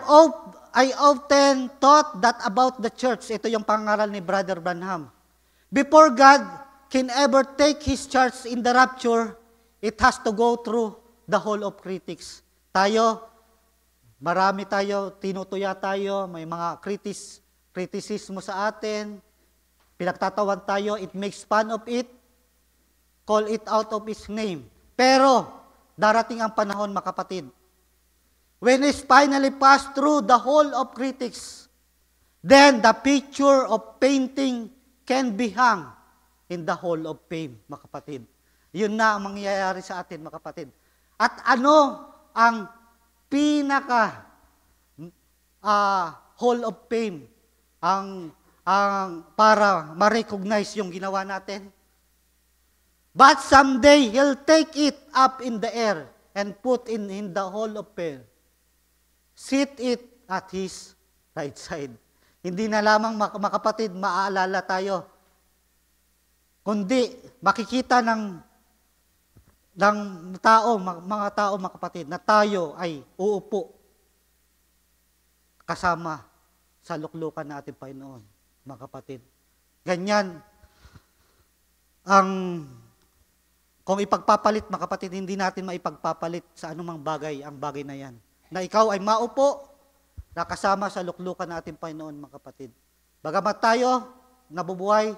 often thought that about the church. Ito yung pangaral ni Brother Branham. Before God can ever take His church in the rapture, it has to go through the hall of critics. Marami tayo, tinutuya tayo, may mga kritisismo sa atin, pinagtatawan tayo, it makes fun of it, call it out of His name. Pero, darating ang panahon, mga kapatid, when it's finally passed through the hall of critics, then the picture of painting can be hung in the hall of fame, mga kapatid. Yun na ang mangyayari sa atin, mga kapatid. At ano ang pinaka hall of fame ang para ma-recognize yung ginawa natin? But someday, He'll take it up in the air and put in the hall of fame. Sit it at His right side. Hindi na lamang, mga kapatid, maaalala tayo, kundi makikita ng mga tao, mga kapatid, na tayo ay uupo kasama sa luklukan na ating Panginoon, mga kapatid. Ganyan kung ipagpapalit, mga kapatid, hindi natin maipagpapalit sa anumang bagay ang bagay na yan. Na ikaw ay maupo na kasama sa luklukan na ating Panginoon, mga kapatid. Bagamat tayo nabubuhay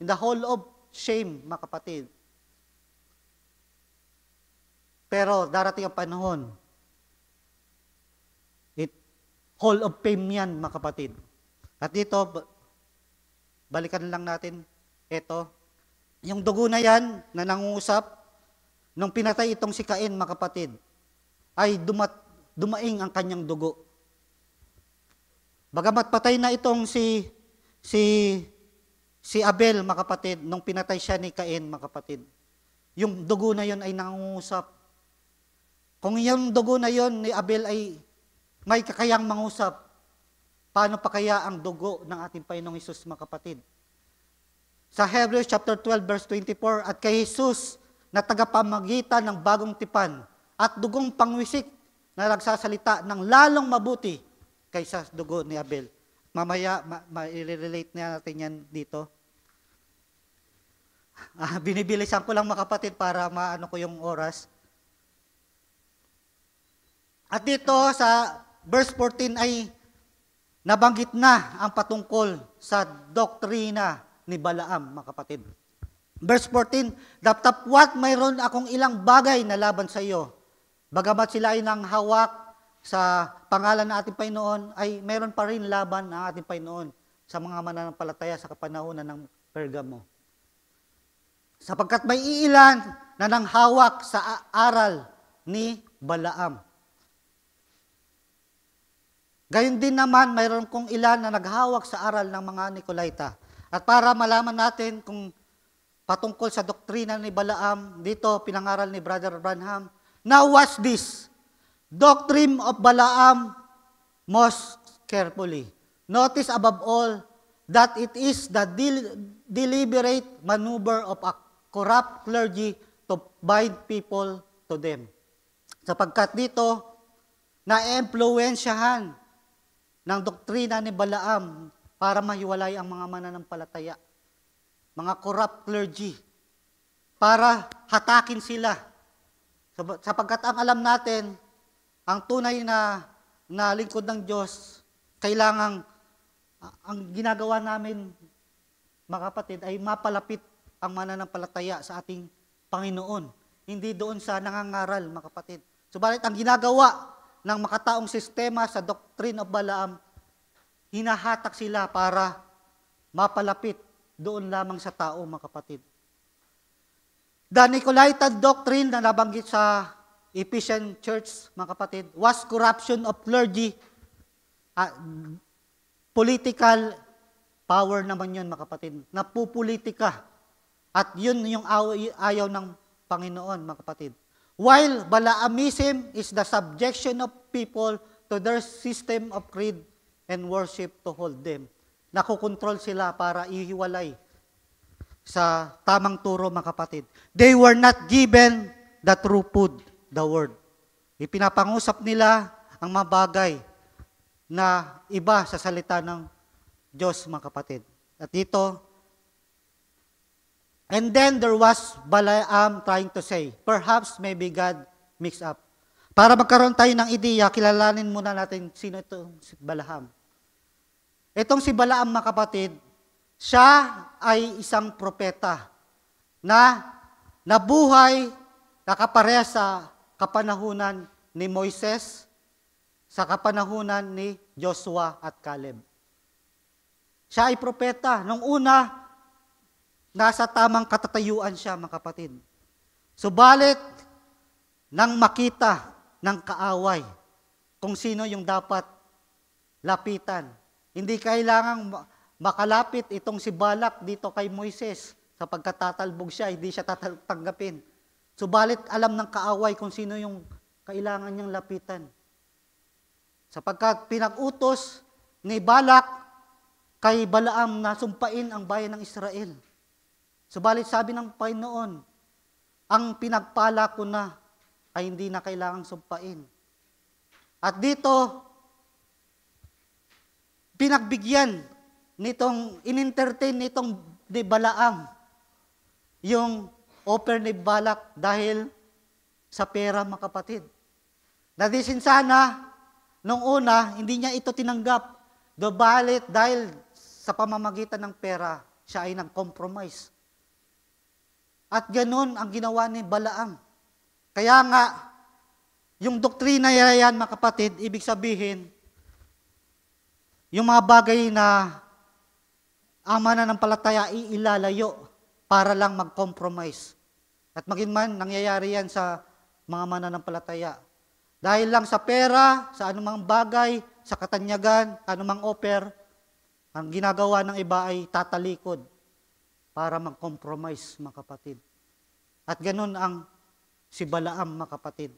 in the hall of shame, mga kapatid. Pero darating ang panahon, hall of fame yan, mga kapatid. At dito, balikan lang natin ito. Yung dugo na yan, na nangungusap, nung pinatay itong si Cain, mga kapatid, ay dumaing ang kanyang dugo. Bagamat patay na itong si Abel, mga kapatid, nung pinatay siya ni Cain, mga kapatid, yung dugo na yon ay nangungusap. Kung yung dugo na yon ni Abel ay may kakayang mangusap, paano pa kaya ang dugo ng ating Panginoong Hesus, mga kapatid? Sa Hebrews chapter 12 verse 24, at kay Jesus na tagapamagitan ng bagong tipan at dugong pangwisik na nagsasalita ng lalong mabuti kaysa dugo ni Abel. Mamaya, ma-relate na natin yan dito. Binibilisan ko lang, mga kapatid, para maano ko yung oras. At dito sa verse 14 ay nabanggit na ang patungkol sa doktrina ni Balaam, mga kapatid. Verse 14, Daptapwat mayroon akong ilang bagay na laban sa iyo. Bagamat sila ay nang hawak sa pangalan ng ating Panginoon, ay mayroon pa rin laban ng ating Panginoon sa mga mananampalataya sa kapanahunan ng Pergamo. Sapagkat may iilan na nanghawak sa aral ni Balaam. Gayon din naman, mayroon kong ilan na naghawak sa aral ng mga Nicolaita. At para malaman natin kung patungkol sa doktrina ni Balaam, dito pinangaral ni Brother Branham. Now watch this. Doctrine of Balaam most carefully. Notice above all that it is the deliberate maneuver of a corrupt clergy to bind people to them. Sapagkat dito, na-impluwensyahan ng doktrina ni Balaam para mahiwalay ang mga mananampalataya, mga corrupt clergy, para hatakin sila. Sapagkat ang alam natin, ang tunay na lingkod ng Diyos, kailangang ang ginagawa namin, mga kapatid, ay mapalapit ang mananampalataya sa ating Panginoon. Hindi doon sa nangangaral, mga kapatid. Subalit ang ginagawa ng makataong sistema sa doctrine of Balaam, hinahatak sila para mapalapit doon lamang sa tao, mga kapatid. The Nicolaitan doctrine na nabanggit sa Ephesian Church, mga kapatid, was corruption of clergy. Political power naman yun, mga kapatid. Napupolitika. At yun yung ayaw ng Panginoon, mga kapatid. While Balaamism is the subjection of people to their system of creed and worship to hold them. Nakokontrol sila para ihiwalay sa tamang turo, mga kapatid. They were not given the true food, the word. Ipinapangusap nila ang mga bagay na iba sa salita ng Diyos, mga kapatid. At dito, and then there was Balaam trying to say, perhaps maybe God mixed up. Para magkaroon tayo ng ideya, kilalanin muna natin sino ito si Balaam. Itong si Balaam, mga kapatid, siya ay isang propeta na nabuhay nakapareha sa kapanahunan ni Moises, sa kapanahunan ni Joshua at Caleb. Siya ay propeta. Nung una, nasa tamang katatayuan siya, mga kapatid. Subalit, nang makita ng kaaway kung sino yung dapat lapitan. Hindi kailangang makalapit itong si Balak dito kay Moises sapagkat tatalbog siya, hindi siya tatanggapin. Subalit, alam ng kaaway kung sino yung kailangan niyang lapitan. Sapagkat pinag-utos ni Balak kay Balaam na sumpain ang bayan ng Israel. Subalit sabi ng Panginoon, ang pinagpala ko na ay hindi na kailangang sumpain. At dito, pinagbigyan in-entertain nitong ni Balaam yung offer ni Balak dahil sa pera, mga kapatid. Nadisin sana, nung una, hindi niya ito tinanggap. Balit dahil sa pamamagitan ng pera, siya ay nag-compromise. At ganun ang ginawa ni Balaam. Kaya nga, yung doktrina yan, mga kapatid, ibig sabihin, yung mga bagay na ang mananampalataya iilalayo para lang mag-compromise. At maging man, nangyayari yan sa mga mananampalataya. Dahil lang sa pera, sa anumang bagay, sa katanyagan, anumang offer, ang ginagawa ng iba ay tatalikod para mag-compromise, mga kapatid. At ganun ang si Balaam, mga kapatid.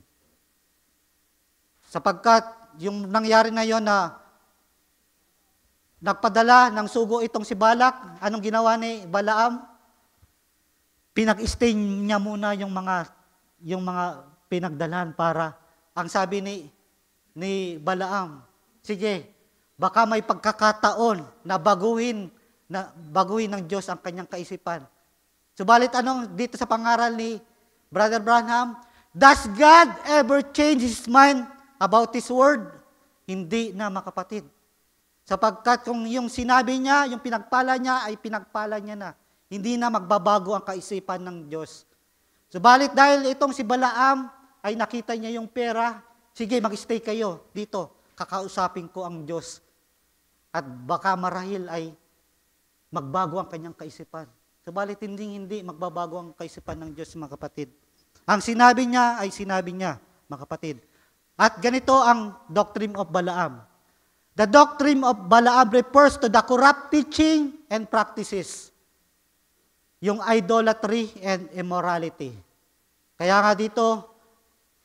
Sapagkat yung nangyari na yon na nagpadala ng sugo itong si Balak, anong ginawa ni Balaam? Pinag-stay niya muna yung mga pinagdalahan para, ang sabi ni Balaam, sige, baka may pagkakataon na baguhin ng Diyos ang kanyang kaisipan. Subalit anong dito sa pangaral ni Brother Branham? Does God ever change His mind about His word? Hindi na, mga kapatid. Sapagkat kung yung sinabi niya, yung pinagpala niya, ay pinagpala niya na. Hindi na magbabago ang kaisipan ng Diyos. Subalit dahil itong si Balaam ay nakita niya yung pera, sige, mag-stay kayo dito. Kakausapin ko ang Diyos. At baka marahil ay magbago ang kanyang kaisipan. Subalit hindi magbabago ang kaisipan ng Diyos, mga kapatid. Ang sinabi niya ay sinabi niya, mga kapatid. At ganito ang doctrine of Balaam. The doctrine of Balaam refers to the corrupt teaching and practices. Yung idolatry and immorality. Kaya nga dito,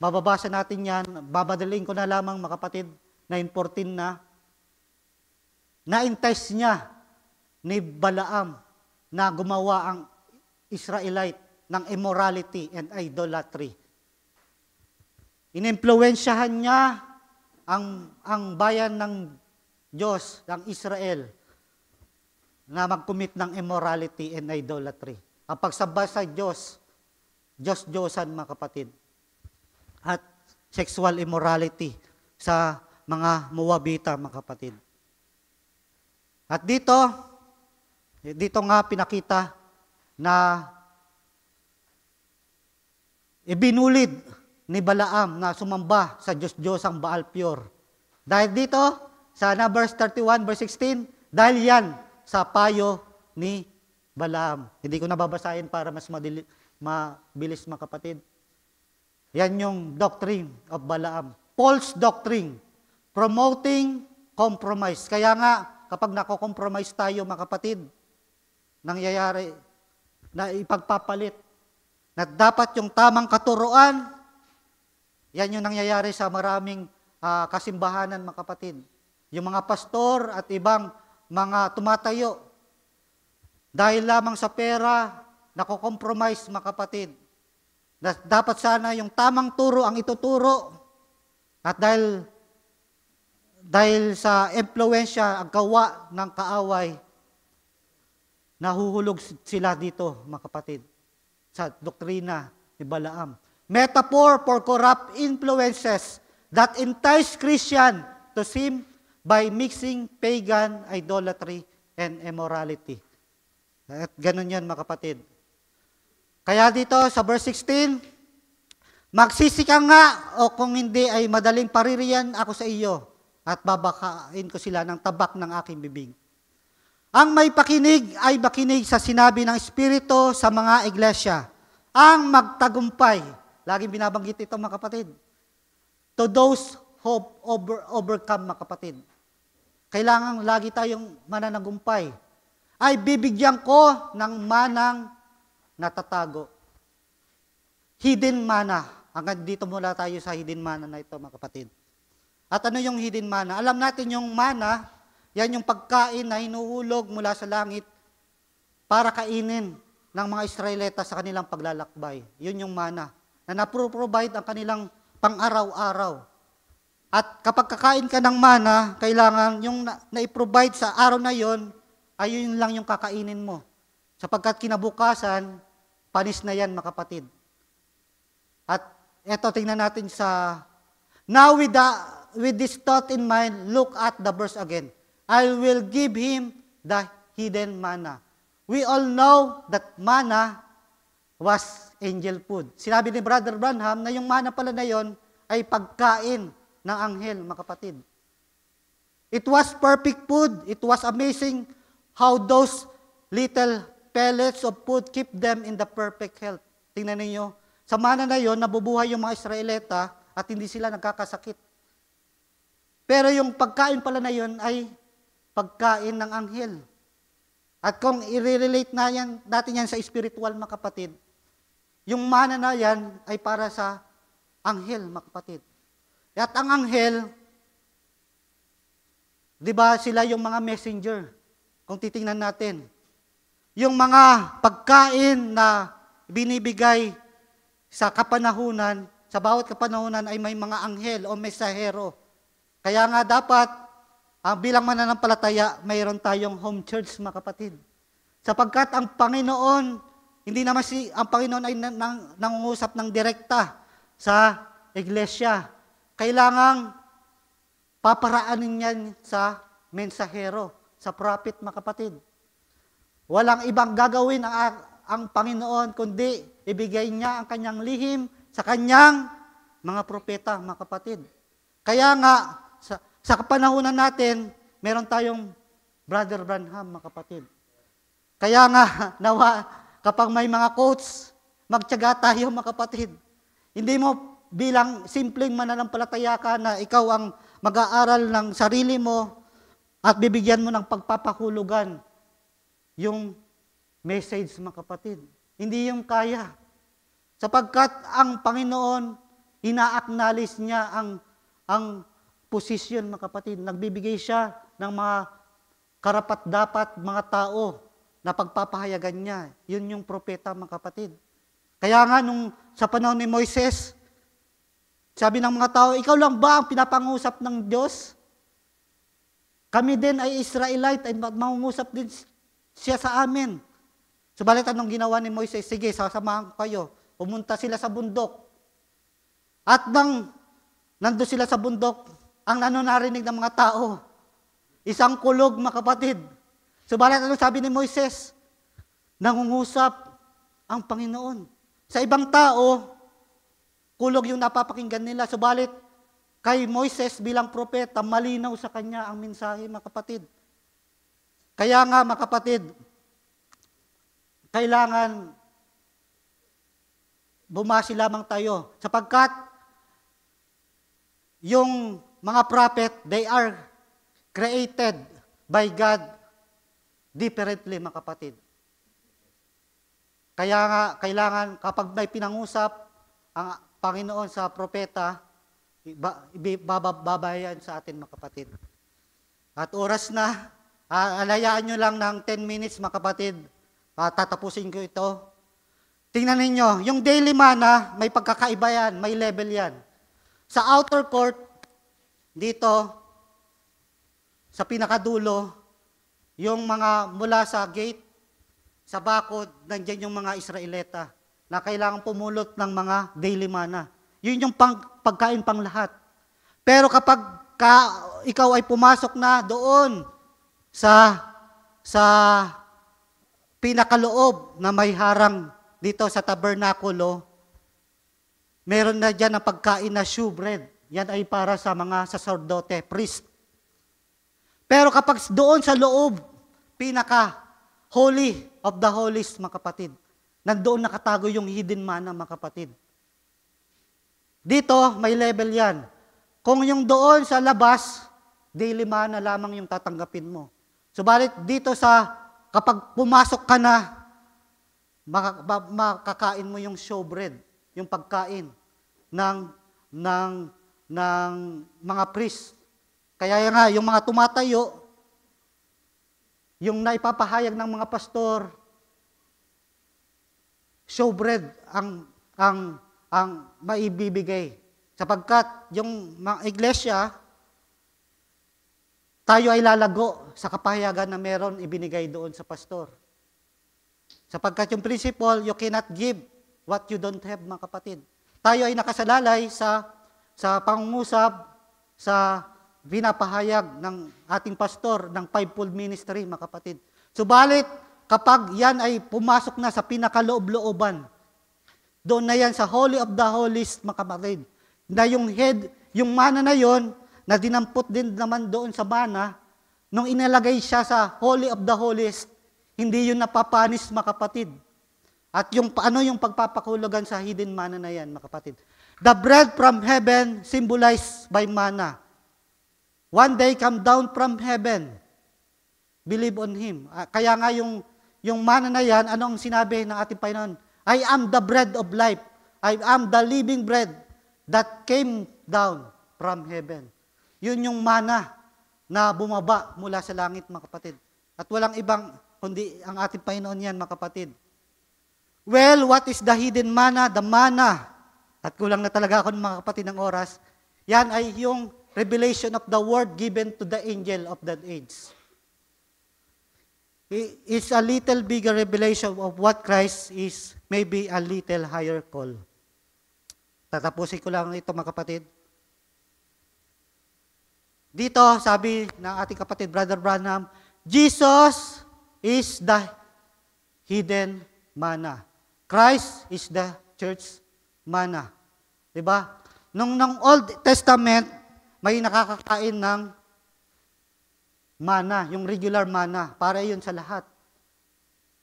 bababasa natin yan, babadaling ko na lamang, mga kapatid, 9:14 na-entice niya ni Balaam na gumawa ang Israelite ng immorality and idolatry. Inimpluwensyahan niya ang bayan ng Diyos, ng Israel, na mag-commit ng immorality and idolatry. Ang pagsamba sa Diyos-Diyosan, mga kapatid. At sexual immorality sa mga Moabita, mga kapatid. At dito nga pinakita na ibinulid ni Balaam na sumamba sa Diyos ang Baal Peor. Dahil dito, sa verse 31, verse 16, dahil yan sa payo ni Balaam. Hindi ko nababasahin para mas mabilis, mga kapatid. Yan yung doctrine of Balaam. False doctrine. Promoting compromise. Kaya nga, kapag nako-compromise tayo, mga kapatid, nangyayari na ipagpapalit na dapat yung tamang katuruan, yan yung nangyayari sa maraming kasimbahanan, mga kapatid. Yung mga pastor at ibang mga tumatayo, dahil lamang sa pera, nako-compromise, mga kapatid. Na dapat sana yung tamang turo ang ituturo, at dahil sa impluwensya, ang gawa ng kaaway, nahuhulog sila dito, mga kapatid, sa doktrina ni Balaam. Metaphor for corrupt influences that entice Christian to sin by mixing pagan idolatry and immorality. At ganun yan, mga kapatid. Kaya dito sa verse 16, magsisi ka nga o kung hindi ay madaling paririyan ako sa iyo at babakain ko sila ng tabak ng aking bibig. Ang may pakinig ay makinig sa sinabi ng Espiritu sa mga iglesia. Ang magtagumpay, laging binabanggit ito, mga kapatid, to those who overcome, mga kapatid. Kailangan lagi tayong mananagumpay. Ay bibigyan ko ng manang natatago. Hidden manna. Hanggang dito mula tayo sa hidden manna na ito, mga kapatid. At ano yung hidden manna? Alam natin yung manna, yan yung pagkain na hinuhulog mula sa langit para kainin ng mga Israelita sa kanilang paglalakbay. Yun yung manna na napro-provide ang kanilang pang-araw-araw. At kapag kakain ka ng manna, kailangan yung na-provide sa araw na yon ay yun lang yung kakainin mo. Sapagkat kinabukasan, panis na yan, mga kapatid. At eto, tingnan natin sa, now with this thought in mind, look at the verse again. I will give him the hidden manna. We all know that manna was angel food. Sinabi ni Brother Branham na yung manna pala na yon ay pagkain ng anghel, mga kapatid. It was perfect food. It was amazing how those little pellets of food keep them in the perfect health. Tingnan niyo, sa manna na yon, nabubuhay yung mga Israelita at hindi sila nagkakasakit. Pero yung pagkain pala na yon ay pagkain ng anghel. At kung i-relate natin yan sa spiritual, mga kapatid, yung manna na yan ay para sa anghel, mga kapatid. At ang anghel, di ba sila yung mga messenger? Kung titingnan natin, yung mga pagkain na binibigay sa kapanahunan, sa bawat kapanahunan ay may mga anghel o mesahero. Kaya nga dapat, bilang mananampalataya, mayroon tayong home church, mga kapatid. Sapagkat ang Panginoon, hindi naman ang Panginoon ay nangungusap ng direkta sa iglesia. Kailangang paparaanin yan sa mensahero, sa prophet, mga kapatid. Walang ibang gagawin ang Panginoon, kundi ibigay niya ang kanyang lihim sa kanyang mga propeta, mga kapatid. Kaya nga, sa kapanahunan natin, meron tayong Brother Branham, mga kapatid. Kaya nga, nawa, kapag may mga quotes, magtiyaga tayo, mga kapatid. Hindi mo bilang simpleng mananampalataya ka na ikaw ang mag-aaral ng sarili mo at bibigyan mo ng pagpapahulugan yung message, mga kapatid. Hindi yung kaya. Sapagkat ang Panginoon, ina-acknowledge niya ang posisyon, mga kapatid. Nagbibigay siya ng mga karapat-dapat mga tao na pagpapahayagan niya. Yun yung propeta, mga kapatid. Kaya nga sa panahon ni Moises, sabi ng mga tao, ikaw lang ba ang pinapangusap ng Diyos? Kami din ay Israelite, ay mangungusap din siya sa amin. Subalit anong ginawa ni Moises? Sige, sasamahan ko kayo. Pumunta sila sa bundok. At nandun sila sa bundok, ang narinig ng mga tao, isang kulog, mga kapatid. Subalit ano sabi ni Moises? Nangungusap ang Panginoon. Sa ibang tao, kulog yung napapakinggan nila. Subalit kay Moises bilang propeta, malinaw sa kanya ang mensahe, mga kapatid. Kaya nga, mga kapatid, kailangan bumasi lamang tayo. Sapagkat yung mga prophet, they are created by God differently, mga kapatid. Kaya nga, kailangan kapag may pinangusap ang Panginoon sa propeta, babayan sa atin, mga kapatid. At oras na, alayaan nyo lang ng 10 minutes, mga kapatid. Tatapusin ko ito. Tingnan ninyo, yung daily manna, may pagkakaiba yan, may level yan. Sa outer court, dito, sa pinakadulo, yung mga mula sa gate, sa bakod, nandiyan yung mga Israelita na kailangan pumulot ng mga daily manna. Yun yung pagkain pang lahat. Pero kapag ikaw ay pumasok na doon sa pinakaloob na may harang dito sa tabernakulo, meron na dyan ang pagkain na shewbread. Yan ay para sa mga sacerdote, priest. Pero kapag doon sa loob, pinaka-holy of the holies, mga kapatid, nandoon nakatago yung hidden manna, mga kapatid. Dito, may level yan. Kung yung doon sa labas, daily manna lamang yung tatanggapin mo. Subalit dito kapag pumasok ka na, makakain mo yung showbread, yung pagkain ng mga priest. Kaya nga, yung mga tumatayo, yung naipapahayag ng mga pastor, showbread ang maibibigay. Sapagkat yung mga iglesia, tayo ay lalago sa kapahayagan na meron ibinigay doon sa pastor. Sapagkat yung principle, you cannot give what you don't have, mga kapatid. Tayo ay nakasalalay sa pangungusap, sa pinapahayag ng ating pastor ng fivefold ministry, mga kapatid. Subalit, kapag yan ay pumasok na sa pinakaloob-looban, doon na yan sa Holy of the Holies, mga kapatid, na yung head, yung mana na yon, na dinampot din naman doon sa mana, nung inalagay siya sa Holy of the Holies, hindi yun napapanis, mga kapatid. At yung pagpapakulugan sa hidden manna na yan, mga kapatid. The bread from heaven symbolized by manna. One day come down from heaven. Believe on Him. Kaya nga yung manna na yan, anong sinabi ng ating Panginoon? I am the bread of life. I am the living bread that came down from heaven. Yun yung manna na bumaba mula sa langit, mga kapatid. At walang ibang, kundi ang ating Panginoon yan, mga kapatid. Well, what is the hidden manna? The manna. At kulang na talaga ako, mga kapatid, ng oras. Yan ay yung revelation of the word given to the angel of that age. It's a little bigger revelation of what Christ is, maybe a little higher call. Tatapusin ko lang ito, mga kapatid. Dito, sabi ng ating kapatid, Brother Branham, Jesus is the hidden manna. Christ is the church manna. Diba? Nung Old Testament, may nakakakain ng Mana, yung regular mana, para yun sa lahat.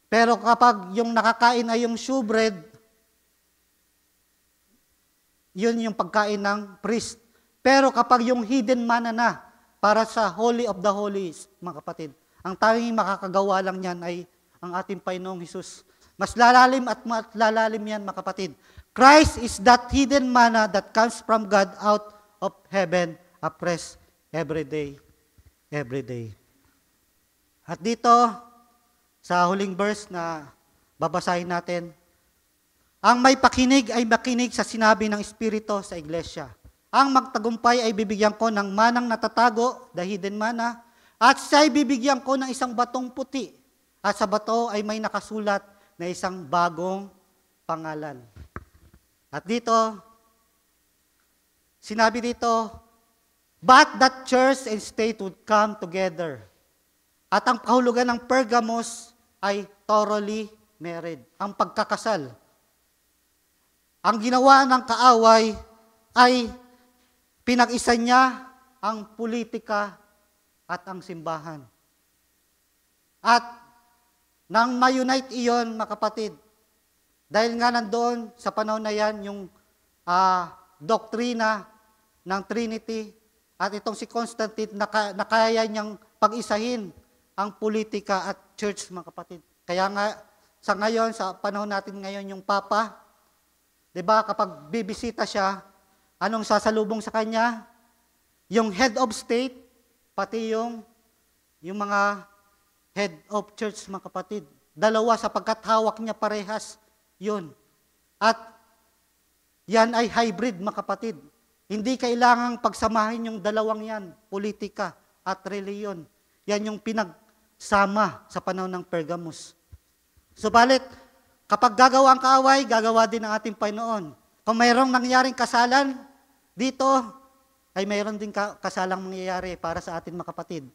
Pero kapag yung nakakain ay yung shewbread, yun yung pagkain ng priest. Pero kapag yung hidden manna na, para sa Holy of the Holies, mga kapatid, ang tanging makakagawa lang yan ay ang ating Panginoong Hesus. Mas lalalim at mas lalalim yan, mga kapatid. Christ is that hidden manna that comes from God out of heaven, afresh every day. Every day. At dito, sa huling verse na babasahin natin, ang may pakinig ay makinig sa sinabi ng Espiritu sa iglesia. Ang magtagumpay ay bibigyan ko ng manang natatago, the hidden manna, at siya'y bibigyan ko ng isang batong puti. At sa bato ay may nakasulat na isang bagong pangalan. At dito, sinabi dito, but that church and state would come together. At ang kahulugan ng Pergamos ay thoroughly married, ang pagkakasal. Ang ginawa ng kaaway ay pinag-isa niya ang politika at ang simbahan. At nang ma-unite iyon, mga kapatid, dahil nga nandoon sa panahon na yan yung doktrina ng Trinity at itong si Constantine na kaya niyang pag-isahin ang politika at church, mga kapatid. Kaya nga, sa ngayon, sa panahon natin ngayon, yung Papa, di ba, kapag bibisita siya, anong sasalubong sa kanya? Yung head of state, pati yung mga head of church, mga kapatid. Dalawa, sapagkat hawak niya parehas, yun. At yan ay hybrid, mga kapatid. Hindi kailangang pagsamahin yung dalawang yan, politika at reliyon. Yan yung pinagsama sa panahon ng Pergamos. Subalit, kapag gagawa ang kaaway, gagawa din ng ating Panginoon. Kung mayroong nangyaring kasalan, dito ay mayroon din kasalang mangyayari para sa atin, mga kapatid.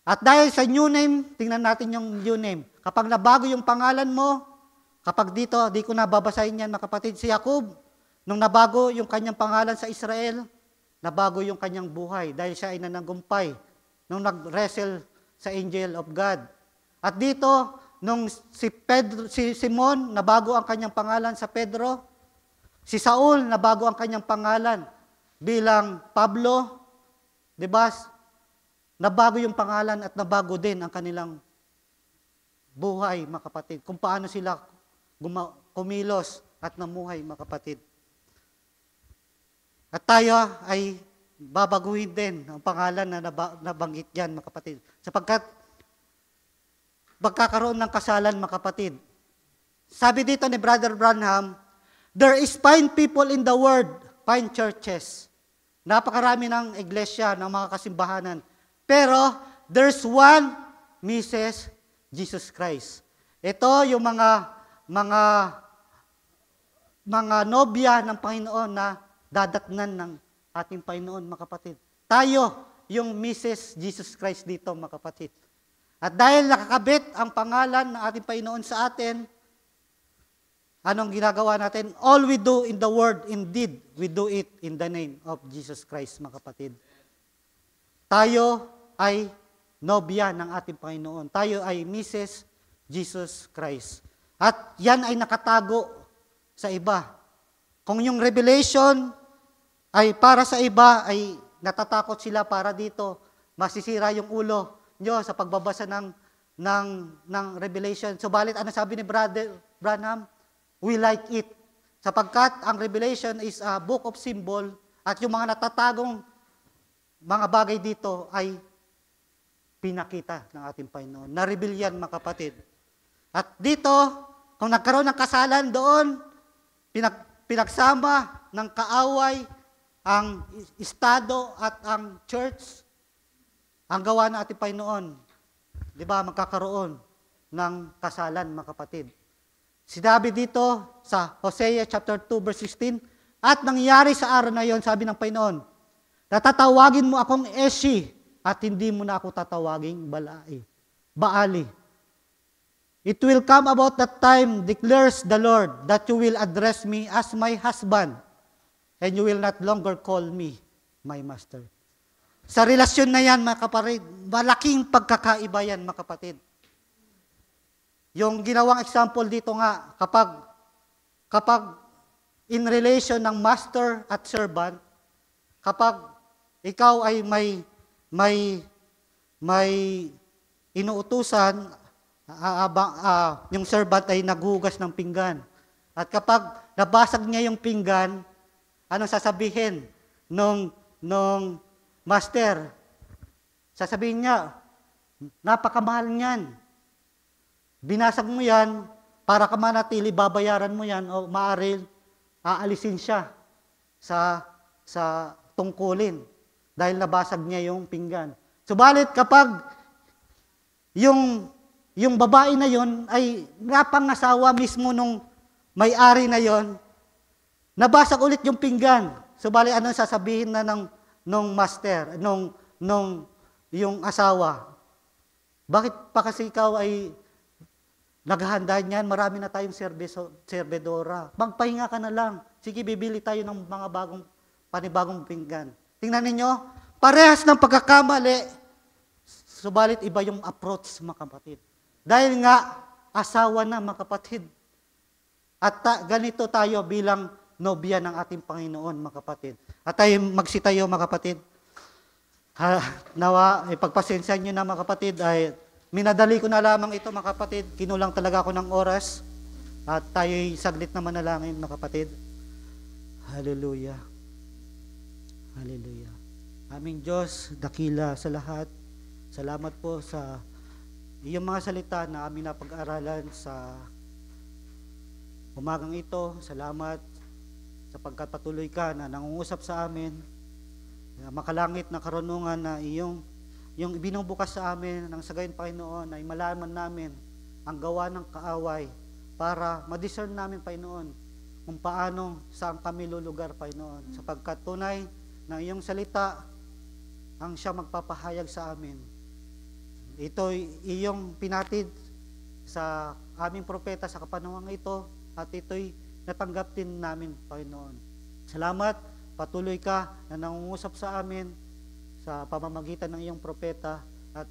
At dahil sa new name, tingnan natin yung new name. Kapag nabago yung pangalan mo, kapag dito, di ko na babasahin yan, mga kapatid, si Jacob, nung nabago yung kanyang pangalan sa Israel, nabago yung kanyang buhay dahil siya ay nananggumpay nung nag-wrestle sa angel of God. At dito, nung si Simon, nabago ang kanyang pangalan sa Pedro. Si Saul, nabago ang kanyang pangalan bilang Pablo. Diba? Nabago yung pangalan at nabago din ang kanilang buhay, mga kapatid. Kung paano sila kumilos at namuhay, mga kapatid. At tayo ay babaguhin din ang pangalan na nabanggit yan, mga kapatid. Sapagkat magkakaroon ng kasalan, mga kapatid. Sabi dito ni Brother Branham, there is fine people in the world, fine churches. Napakarami ng iglesia, ng mga kasimbahanan. Pero there's one Mrs. Jesus Christ. Ito yung mga nobya ng Panginoon na dadatnan ng ating Panginoon, mga kapatid. Tayo, yung Mrs. Jesus Christ dito, mga kapatid. At dahil nakakabit ang pangalan ng ating Panginoon sa atin, anong ginagawa natin? All we do in the word, indeed, we do it in the name of Jesus Christ, mga kapatid. Tayo ay nobya ng ating Panginoon. Tayo ay Mrs. Jesus Christ. At yan ay nakatago sa iba. Kung yung revelation ay para sa iba, ay natatakot sila para dito, masisira yung ulo nyo sa pagbabasa ng revelation. Subalit, ano sabi ni Brother Branham? We like it. Sapagkat ang revelation is a book of symbol at yung mga natatagong mga bagay dito ay pinakita ng ating Panginoon. Na-reveal yan, mga kapatid. At dito, kung nagkaroon ng kasalan doon, pinagsama ng kaaway ang estado at ang church, ang gawa ng ating Panginoon, di ba, magkakaroon ng kasalan, mga kapatid. Sinabi dito sa Hosea chapter 2 verse 16, at nangyari sa araw na yon, sabi ng Panginoon, tatatawagin mo akong Eshi, at hindi mo na ako tatawaging Baali. It will come about that time, declares the Lord, that you will address me as my husband, and you will not longer call me my master. Sa relasyon na yan, mga kapatid, malaking pagkakaiba yan, mga kapatid. Yung ginawang example dito nga, kapag in relation ng master at servant, kapag ikaw ay may inuutusan, yung servant ay naghugas ng pinggan. At kapag nabasag niya yung pinggan, anong sasabihin nung master? Sasabihin niya, napakamahal niyan. Binasag mo yan, para ka manatili, babayaran mo yan, o maaari aalisin siya sa tungkulin dahil nabasag niya yung pinggan. Subalit kapag yung babae na yon ay napangasawa mismo nung may-ari na yon, nabasag ulit yung pinggan. Subalit anong sasabihin na nung master, yung asawa? Bakit pa kasi ikaw ay naghahanda niyan? Marami na tayong serbedora. Magpahinga ka na lang. Sige, bibili tayo ng mga panibagong pinggan. Tingnan ninyo, parehas ng pagkakamali, subalit iba yung approach, mga kapatid. Dahil nga, asawa na, mga kapatid. At ganito tayo bilang nobya ng ating Panginoon, mga kapatid. At tayo magsitayo, mga kapatid. Nawa, ipagpasensya nyo na, mga kapatid, ay minadali ko na lamang ito, mga kapatid. Kinulang talaga ako ng oras. At tayo'y saglit na manalangin, mga kapatid. Hallelujah. Hallelujah. Aming Diyos, dakila sa lahat. Salamat po sa iyong mga salita na aming napag-aralan sa umagang ito. Salamat sapagkat patuloy ka na nangungusap sa amin. Makalangit na karunungan na yung ibinubukas sa amin ng sagayon, Panginoon, ay malaman namin ang gawa ng kaaway para ma-discern namin, Panginoon, kung paano, saan kami lulugar, Panginoon. Sapagkat tunay na iyong salita ang siya magpapahayag sa amin. Ito iyong pinatid sa aming propeta sa kapanahon ito at ito'y natanggap din namin, Panginoon. Salamat, patuloy ka na nangungusap sa amin sa pamamagitan ng iyong propeta at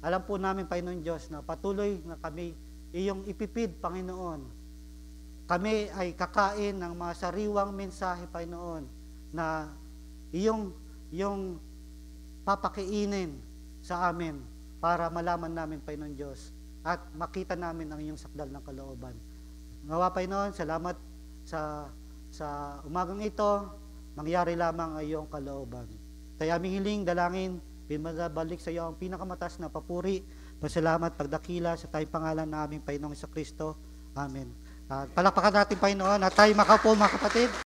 alam po namin, Panginoon Diyos, na patuloy na kami iyong ipipid, Panginoon. Kami ay kakain ng mga sariwang mensahe, Panginoon, na iyong papakiinin sa amin para malaman namin, Panginoon Diyos, at makita namin ang iyong sakdal ng kalooban. Nawa, Panginoon, salamat sa umagang ito, mangyari lamang ang iyong kalooban. Tayo aming hiling, dalangin, pinabalik sa iyo ang pinakamatas na papuri, pasalamat, pagdakila sa tayong pangalan na aming Panginoong Kristo. Amen. Palakpakan natin, Panginoon, at tayo makaupo, mga kapatid.